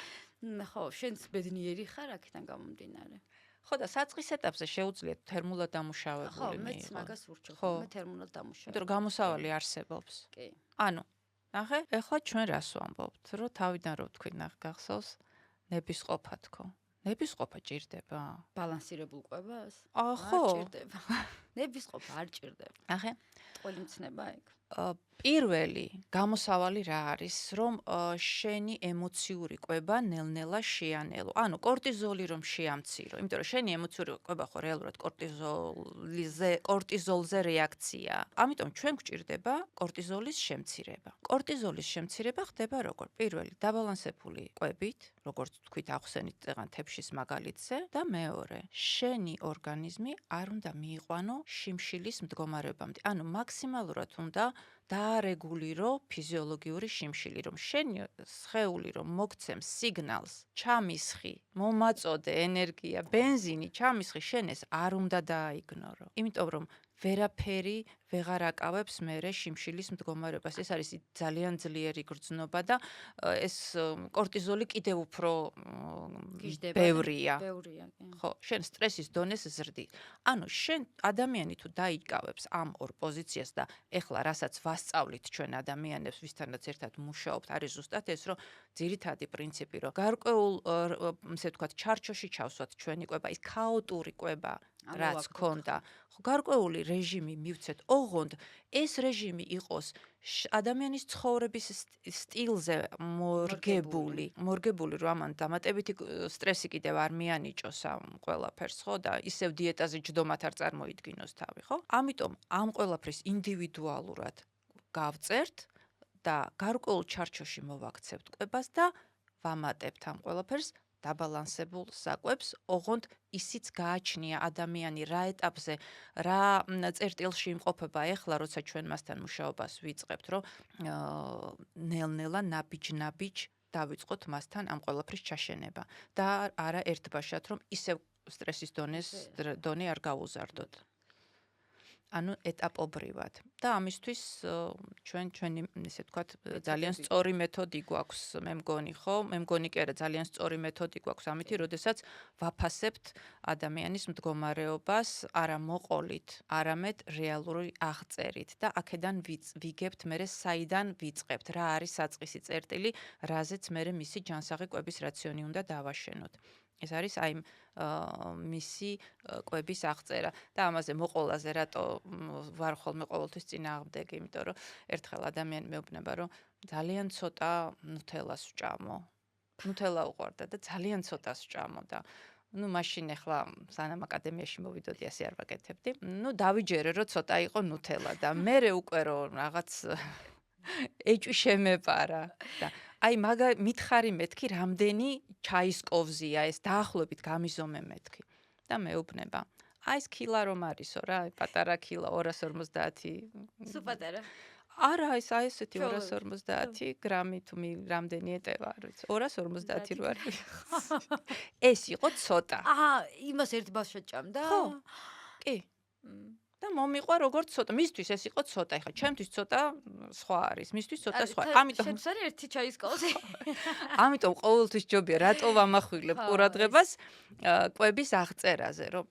S3: ხო შენც ბედნიერი ხარ აქედან გამომდინარე
S2: ხო და საწყის ეტაპზე შეუძლიათ თერმულად დამუშავებული
S3: ხო
S2: მიიღო.
S3: მეც მაგას ვურჩევ მე თერმულად დამუშავებული
S2: იმიტომ რომ გამოსავალი არსებობს.
S3: კი
S2: ანუ ნახე, ეხლა ჩვენ რას ვამბობთ, რომ თავიდან რო ვთქვი გახსოვს ნებისყოფა თქო. ნებისყოფა ჭირდება?
S3: ბალანსირებულ კვებას?
S2: ხო.
S3: ჭირდება. ნებისყოფა არ ჭირდება.
S2: ნახე,
S3: ყველი მცნება ეგ.
S2: პირველი გამოსავალი რა არის, რომ შენი ემოციური კვება ნელ-ნელა შეანელო. ანუ კორტიზოლი რომ შეამცირო, იმიტომ რომ შენი ემოციური კვება ხო რეალურად კორტიზოლზე რეაქცია. ამიტომ ჩვენ გვჭირდება კორტიზოლის შემცირება. კორტიზოლის შემცირება ხდება როგორ? პირველი, დაბალანსებული კვებით, როგორც თქვით ახსენით წეგან თებშის მაგალითზე და მეორე, შენი ორგანიზმი არ უნდა მიიყვანო შიმშილის მდგომარეობამდე. ანუ მაქსიმალურად უნდა დაარეგულირო ფიზიოლოგიური შიმშილი, რომ შენი სხეული რომ მოგცემს სიგნალს, ჩამისხი, მომაწოდე ენერგია, ბენზინი, ჩამისხი შენ ეს არ უნდა დააიგნორო. იმიტომ რომ ვერაფერი ვეღარ აკავებს მერე შიმშილის მდგომარეობას. ეს არის ძალიან ძლიერი გრძნობა და ეს კორტიზოლი კიდევ უფრო ბევრია. ხო, შენ სტრესის დონეს ზრდის. ანუ შენ ადამიანი თუ დაიკავებს ამ ორ პოზიციას და ეხლა რასაც ვასწავლით ჩვენ ადამიანებს, ვისთანაც ერთად მუშაობთ, არის ზუსტად ეს, რომ ძირითადი პრინციპი, რომ გარკვეულ ესე ვთქვათ, ჩარჩოში ჩავსვათ ჩვენი კვება, ის ქაოტური კვება რაც ქონდა, ხო გარკვეული რეჟიმი მივცეთ, ოღონდ ეს რეჟიმი იყოს ადამიანის ცხოვრების სტილზე მორგებული, რომ ამან დამატებითი სტრესი კიდევ არ მიანიჭოს ამ ყველაფერს, ხო და ისევ დიეტაზე ჯდომათ არ წარმოიდგინოს თავი, ხო? ამიტომ ამ ყველაფრის ინდივიდუალურად გავწერთ და გარკვეულ ჩარჩოში მოვაქცევთ კვებას და ვამატებთ ამ ყველაფერს დაბალანსებულ საკვებს, ოღონდ ისიც გააჩნია ადამიანი რა ეტაპზე, რა წერტილში იმყოფება ეხლა, როცა ჩვენ მასთან მუშაობას ვიწყებთ, რომ ნელ-ნელა ნაბიჯ დავიწყოთ მასთან ამ ყველაფრის ჩაშენება და არა ერთბაშად, რომ ისევ სტრესის დონე არ გავუზარდოთ. ანუ ეტაპობრივად. და ამისთვის ჩვენი ესე ვთქვათ, ძალიან სწორი მეთოდი გვაქვს, მე მგონი, ხო? მე მგონი კი არა, ძალიან სწორი მეთოდი გვაქვს ამითი, როდესაც ვაფასებთ ადამიანის მდგომარეობას არა მოყოლით, არამედ რეალური აღწერით და აქედან ვიგებთ მერე საიდან ვიწყებთ, რა არის საწყისი წერტილი, რაზეც მერე მისი ჯანსაღი კვების რაციონი უნდა დავაშენოთ. ეს არის აი მისი კვების აღწერა და ამაზე მოყოლაზე რატო ვარ ხოლმე ყოველთვის წინააღმდეგი, იმიტომ რომ ერთხელ ადამიანი მეუბნება, რომ ძალიან ცოტა ნუთელას ვჭამო. ნუთელა უყვარდა და ძალიან ცოტას ვჭამო და მაშინ ახლა სანამ აკადემიაში მოვიდოდი ასე არ ვაკეთებდი. დავიჯერე რომ ცოტა იყო ნუთელა და მერე უკვე რომ რაღაც ეჭვი შემეპარა და აი მითხარი მეთქი რამდენი ჩაის კოვზია ეს დაახლოებით გამიზომე მეთქი და მეუბნება აი ეს კილა რომ არისო რა პატარა კილა 250
S3: სუ პატარა
S2: არა ეს აი ესეთი 250 გრამი თუ რამდენი ეტევა არ ვიცი 250 რო არის ეს იყო ცოტა
S3: იმას ერთ ბავშვად ჭამდა
S2: ხო კი და მომიყვა როგორც ცოტა. მისთვის ეს იყო ცოტა. ეხლა ჩემთვის ცოტა სხვა არის. მისთვის ცოტა სხვა.
S3: ამიტომ შენც არის ერთი ჩაის კოვზი.
S2: ამიტომ ყოველთვის ჯობია რატო ვამახვილებ ყურადღებას კვების აღწერაზე, რომ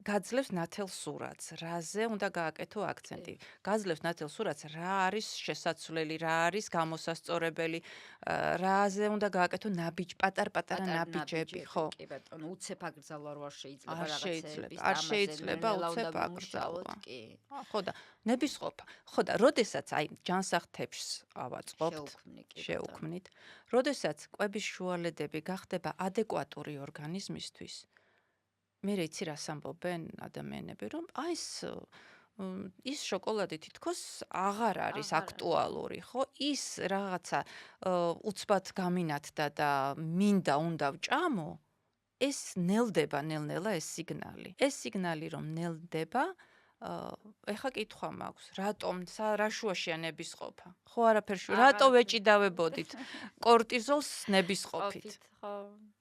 S2: გაძლევს ნათელ სურათს, რაზე უნდა გააკეთო აქცენტი. გაძლევს ნათელ სურათს, რა არის შესაძლებელი, რა არის გამოსასწორებელი, რაზე უნდა გააკეთო პატარ-პატარა ნაბიჯები, ხო?
S3: კი ბატონო, უცებ აკრძალვა არ შეიძლება
S2: რაღაცეების. არ შეიძლება უცებ აკრძალვა. ხო და ნებისყოფა. ხო და როდესაც აი ჯანსაღ თებშს ავაწყობთ, შევუქმნით, როდესაც კვების შუალედები გახდება ადეკვატური ორგანიზმისთვის მე იცი რას ამბობენ ადამიანები, რომ აი ის შოკოლადი თითქოს აღარ არის აქტუალური, ხო? ის რაღაცა უცბად გამინათდა და მინდა უნდა ვჭამო, ეს ნელდება ნელ-ნელა ეს სიგნალი. ეს სიგნალი რომ ნელდება, ეხა კითხვა მაქვს, რატომ რა შუაშია ნებისყოფა? ხო არაფერში, რატო ვეჭიდავებოდით კორტიზოლს ნებისყოფით?
S3: ხო,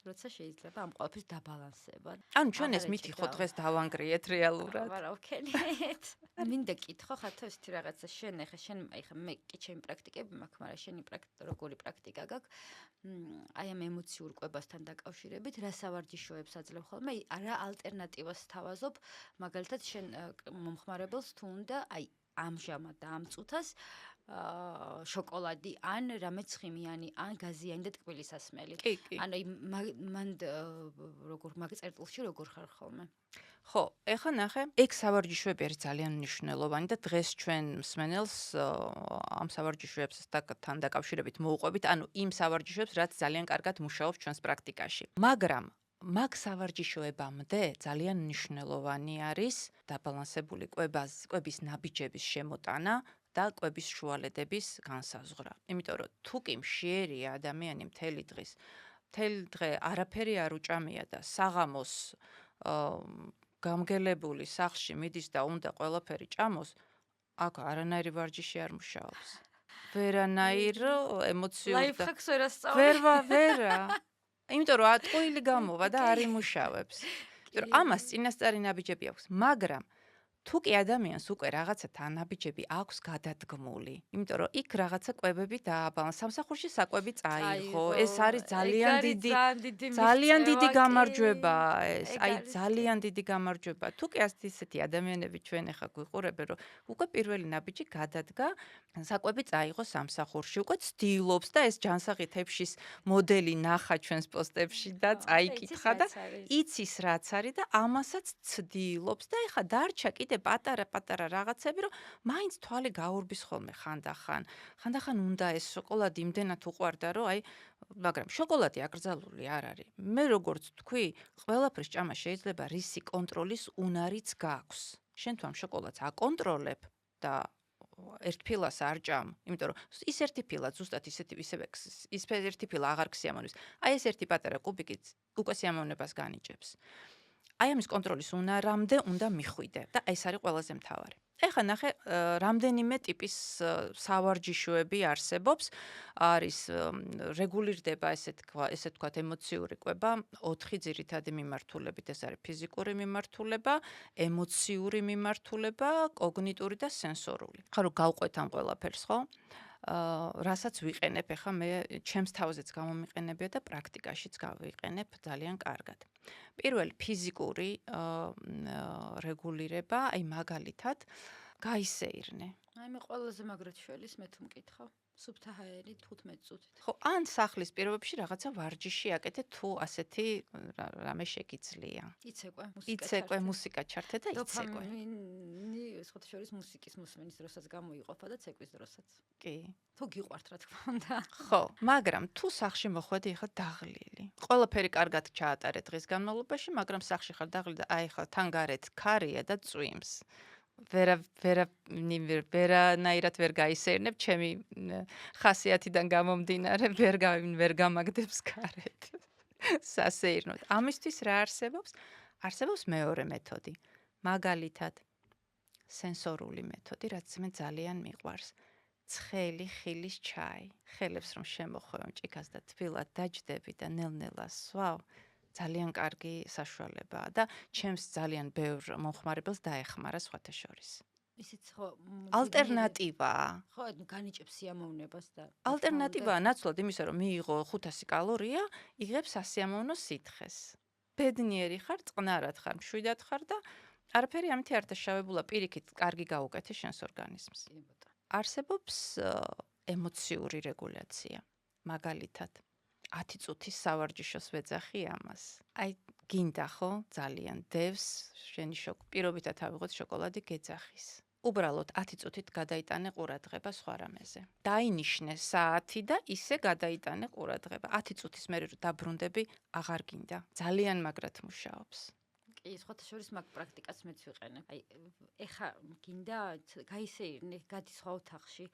S3: როცა შეიძლება ამ ყველაფერს დაბალანსება.
S2: ანუ ჩვენ ეს მითი ხო დღეს დავანგრიეთ რეალურად.
S3: არა, ვქენიეთ. მინდა კითხო, ხათო ისეთი რაღაცა შენ ეხა მე კი ჩემი პრაქტიკები მაქვს, მაგრამ შენი როგორი პრაქტიკა გაქვს? აი ამ ემოციურ კვებასთან დაკავშირებით, რა სავარჯიშოებს აძლევ ხოლმე? რა ალტერნატივას თავაზობ? მაგალითად, შენ მომხმარებელს თუ უნდა აი ამჟამად და ამ წუთას შოკოლადი ან რამე ცხიმიანი ან გაზიანი და ტკბილისასმელი. ანუ მან როგორ მაგწერტილში როგორ ხარ ხოლმე?
S2: ხო, ეხა ნახე, ეგ სავარჯიშოები არის ძალიან მნიშვნელოვანი და დღეს ჩვენ მსმენელს ამ სავარჯიშოებსთან დაკავშირებით მოუყვებით, ანუ იმ სავარჯიშოებს, რაც ძალიან კარგად მუშაობს ჩვენს პრაქტიკაში. მაგრამ მაგ სავარჯიშოებამდე ძალიან მნიშვნელოვანი არის დაბალანსებული კვების ნაბიჯების შემოტანა და კვების შუალედების განსაზღვრა. იმიტომ რომ თუ კი მშიერია ადამიანი მთელი დღე არაფერი არ უჭამია და საღამოს გამგელებული სახლში მიდის და უნდა ყველაფერი ჭამოს, აქ არანაირი ვარჯიში არ მუშაობს. ვერანაირ ემოციურ
S3: ლაიფჰაქს ვერ ასწავლე.
S2: ვერა. იმიტომ რომ ატყუილი გამოვა და არ იმუშავებს. იმიტომ რომ ამას წინასწარი ნაბიჯები აქვს, მაგრამ თუ კი ადამიანს უკვე რაღაცა თანაბიჯები აქვს გადადგმული, იმიტომ რომ იქ რაღაცა კვებები დააბალანსა, სამსახურში საკვები წაიღო, ეს არის ძალიან დიდი გამარჯვება ეს, აი ძალიან დიდი გამარჯვება. თუ კი ასეთი ადამიანები ჩვენ ახლა გვიყურებენ, რომ უკვე პირველი ნაბიჯი გადადგა, საკვები წაიღო სამსახურში, უკვე ცდილობს და ეს ჯანსაღი თეფშის მოდელი ნახა ჩვენს პოსტებში და წაიკითხა და იცის რაც არის და ამასაც ცდილობს და ეხა დარჩა კიდე პატარა რაღაცები, რომ მაინც თვალი გაურბის ხოლმე ხანდახან. ხანდახან უნდა ეს შოკოლადი იმდენად უყვარდა, რომ აი, მაგრამ შოკოლადი აკრძალული არ არის. მე როგორც თქვი, ყველაფრის ჭამა შეიძლება რისი კონტროლის უნარიც გაქვს. შენ თუ ამ შოკოლადს აკონტროლებ და ერთ ფილას არ ჭამ, იმიტომ რომ ის ერთი ფილა ზუსტად ისევე ის ერთი ფილა აღარ გსიამოვნებს. აი ეს ერთი პატარა კუბიკიც უკვე სიამოვნებას განიჭებს. აი ამის კონტროლის უნარამდე უნდა მიხვიდე და ეს არის ყველაზე მთავარი. ეხლა ნახე, რამდენიმე ტიპის სავარჯიშოები არსებობს. არის რეგულირდება ესე თქვა ემოციური კვება, 4 ძირითადი მიმართულებით, ეს არის ფიზიკური მიმართულება, ემოციური მიმართულება, კოგნიტური და სენსორული. ხა რომ გავყვეთ ამ ყველაფერს, ხო? რასაც ვიყენებ, ეხლა მე ჩემს თავზეც გამომიყენებია და პრაქტიკაშიც გავიყენებ ძალიან კარგად. პირველი ფიზიკური რეგულირება, აი მაგალითად, გაისეირნე.
S3: აი მე ყველაზე მაგრად შველის მე თუ მკითხავ. სუფთა ჰაერი 15 წუთით.
S2: ხო, ან სახლის პირობებში რაღაცა ვარჯიში აკეთე თუ ასეთი რამე შეგიძლია. იცეკვე მუსიკა ჩართე და იცეკვე.
S3: დოფამინი სხვათა შორის მუსიკის მოსმენის დროსაც გამოიყოფა და ცეკვის დროსაც.
S2: კი.
S3: თუ გიყვართ რა თქმა უნდა.
S2: ხო, მაგრამ თუ სახში მოხვედი ხა დაღლილი. ყველაფერი კარგად ჩაატარე დღის განმავლობაში, მაგრამ სახში ხარ დაღლილი და აი ხა თან გარეთ ქარია და წვიმს. ვერანაირად ვერ გაისეირნებ, ჩემი ხასიათიდან გამომდინარე, ვერ გამაგდებს გარეთ. სასეირნოდ. ამისთვის რა არსებობს? არსებობს მეორე მეთოდი. მაგალითად, სენსორული მეთოდი, რაც მე ძალიან მიყვარს. ცხელი ხილის ჩაი. ხელებს რომ შემოხვევ ჭიქას და თბილად დაჯდები და ნელ-ნელა სვავ. ძალიან კარგი საშუალებაა და ჩემს ძალიან ბევრ მომხმარებელს დაეხმარა სხვათა შორის.
S3: ისიც ხო
S2: ალტერნატივაა.
S3: ხო, განიჭებს სიამოვნებას და
S2: ალტერნატივაა ნაცვლად იმისა, რომ მიიღო 500 კალორია, იღებს სასიამოვნო სითხეს. ბედნიერი ხარ, წყნარად ხარ, მშვიდად ხარ და არაფერი ამით არ დაშავებულა, პირიქით კარგი გაუკეთე შენს ორგანიზმს. არსებობს ემოციური რეგულაცია. მაგალითად 10 წუთის სავარჯიშოს ვეძახი ამას. აი, გინდა ხო, ძალიან დევს, შენი პირობითად ავიღოთ შოკოლადი გეძახის. უბრალოდ 10 წუთით გადაიტანე ყურადღება სხვა რამეზე. დაინიშნე საათი და ისე გადაიტანე ყურადღება. 10 წუთის მერე რომ დაბრუნდები, აღარ გინდა. ძალიან მაგრად მუშაობს.
S3: კი, სხვათა შორის მაგ პრაქტიკას მეც ვიყენებ. აი, ეხა გინდა გაისეირნე, გადი სხვა ოთახში,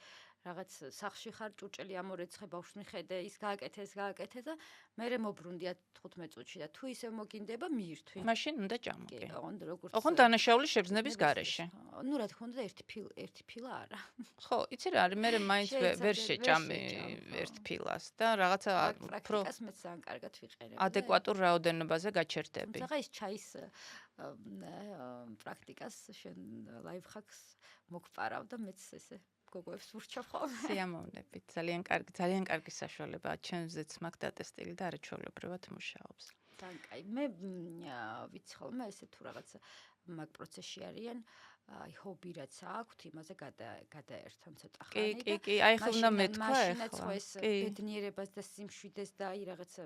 S3: რაღაც სახლში ხარ, ჭურჭელი ამორეცხე, ბავშვს მიხედე, ის გააკეთე და მერე მობრუნდია 15 წუთში და თუ ისევ მოგინდება, მიირთვი.
S2: მაშინ უნდა ჭამო,
S3: კი,
S2: კი.
S3: როგორც
S2: ოღონდ დანაშაული შეგრძნების გარეშე.
S3: ნუ რა თქმა უნდა, ერთი ფილა არა.
S2: ხო, იცი რა არის, მე მაინც ვერ შეჭამი ერთ ფილას და რაღაცა უფრო
S3: პრაქტიკას მეც ძალიან კარგად ვიყენებ.
S2: ადეკვატურ რაოდენობაზე გაჩერდები.
S3: თუმცა ის ჩაის პრაქტიკას შენ ლაიფჰაკს მოგპარავ და მეც ესე გოგოებს ვურჩევ ხოლმე.
S2: სიამოვნებით. ძალიან კარგი საშუალებაა. ჩემზეც მაგ დატესტილი და არაჩვეულებრივად მუშაობს.
S3: ძალიან კაი. მე ვიცი ხოლმე ესე თუ რაღაცა მაგ პროცესში არიან, აი ჰობი რაც აქვთ, იმაზე გადაერთონ ცოტა ხანი.
S2: კი, აი ხო უნდა მეთქვა
S3: მაშინაც
S2: ახლა.
S3: ხო ეს ბედნიერებას და სიმშვიდეს და აი რაღაცა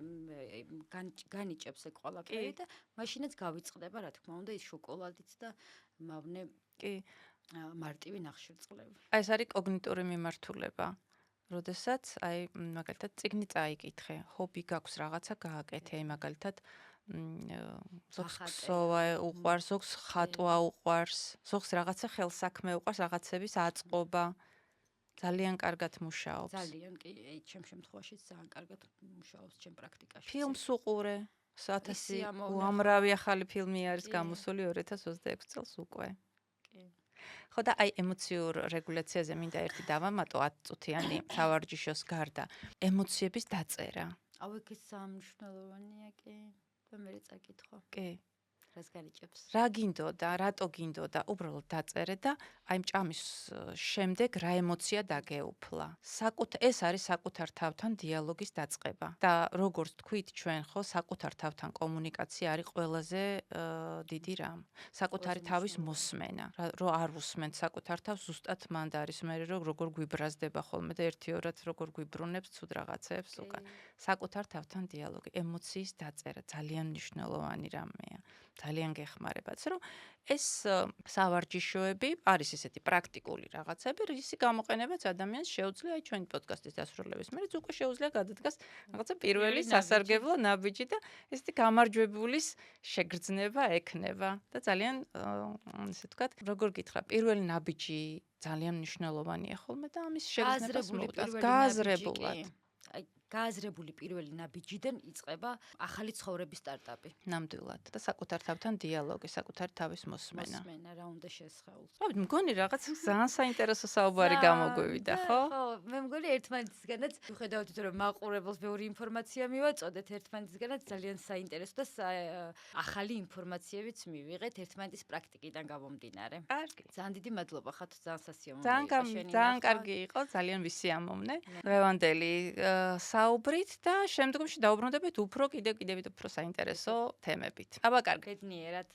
S3: განიჭებს ეგ ყველაფერი და მაშინაც გავიწყდება, რა თქმა უნდა, ის შოკოლადიც და მავნე
S2: კი.
S3: მარტივი ნახშირწყლები.
S2: აი ეს არის კოგნიტური მიმართულება. როდესაც აი მაგალითად წიგნი წაიკითხე, ჰობი გაქვს რაღაცა გააკეთე, აი მაგალითად ზოგს ქსოვა უყვარს, ზოგს ხატვა უყვარს, ზოგს რაღაცა ხელსაქმე უყვარს, რაღაცების აწყობა. ძალიან კარგად მუშაობს.
S3: ძალიან კი, აი ჩემ შემთხვევაში ძალიან კარგად მუშაობს ჩემ პრაქტიკაში.
S2: ფილმს უყურე. 1000 უამრავი ახალი ფილმი არის გამოსული 2026 წელს უკვე. ხო და აი ემოციურ რეგულაციაზე მინდა ერთი დავამატო 10 წუთიანი სავარჯიშოს გარდა. ემოციების დაწერა.
S3: აუ ეგ სამნიშნელოვანია კი. და მე წაკითხო.
S2: კი.
S3: რას განიჭებს?
S2: რა გინდოდა, რატო გინდოდა, უბრალოდ დაწერე და აი მჭამის შემდეგ რა ემოცია დაგეუფლა. ეს არის საკუთარ თავთან დიალოგის დაწყება. და როგორც თქვით ჩვენ ხო, საკუთარ თავთან კომუნიკაცია არის ყველაზე დიდი რამ. საკუთარი თავის მოსმენა. რო არ უსმენთ საკუთარ თავს, ზუსტად მანდ არის მე როგორ გვიბრაზდება ხოლმე და ერთი-ორად როგორ გვიბრუნებს ცუდ რაღაცებს უკან. საკუთარ თავთან დიალოგი, ემოციის დაწერა ძალიან მნიშვნელოვანი რამეა. ძალიან გეხმარებაც, რომ ეს სავარჯიშოები არის ესეთი პრაქტიკული რაღაცები, რისი გამოყენებაც ადამიანს შეუძლია აი ჩვენი პოდკასტის დასრულების მერე უკვე შეუძლია გადადგას რაღაცა პირველი სასარგებლო ნაბიჯი და ესეთი გამარჯვებულის შეგრძნება ექნება და ძალიან ესე ვთქვათ, როგორ გითხრა, პირველი ნაბიჯი ძალიან მნიშვნელოვანია ხოლმე და ამის შეგრძნებას მოუწევს გააზრებულად.
S3: აი გააზრებული პირველი ნაბიჯიდან იწყება ახალი ცხოვრების სტარტაპი.
S2: ნამდვილად და საკუთარ თავთან დიალოგი, საკუთარი თავის მოსმენა.
S3: მოსმენა რა უნდა შესხეულს.
S2: მგონი რაღაც ძალიან საინტერესო საუბარი გამოგვივიდა, ხო?
S3: ხო, მე მგონი ერთმანეთისგანაც ვხედავთ რომ მაყურებელს ბევრი ინფორმაცია მივაწოდეთ, ერთმანეთისგანაც ძალიან საინტერესო და ახალი ინფორმაციებიც მივიღეთ ერთმანეთის პრაქტიკიდან გამომდინარე.
S2: კარგი.
S3: ძალიან დიდი მადლობა ხათ, ძალიან სასიამოვნოა.
S2: ძალიან კარგი იყო, ძალიან ვისიამოვნე. ლევანდელი საუბრით და შემდგომში დაუბრუნდებით უფრო კიდევ უფრო საინტერესო თემებით. აბა კარგი.
S3: ბედნიერად.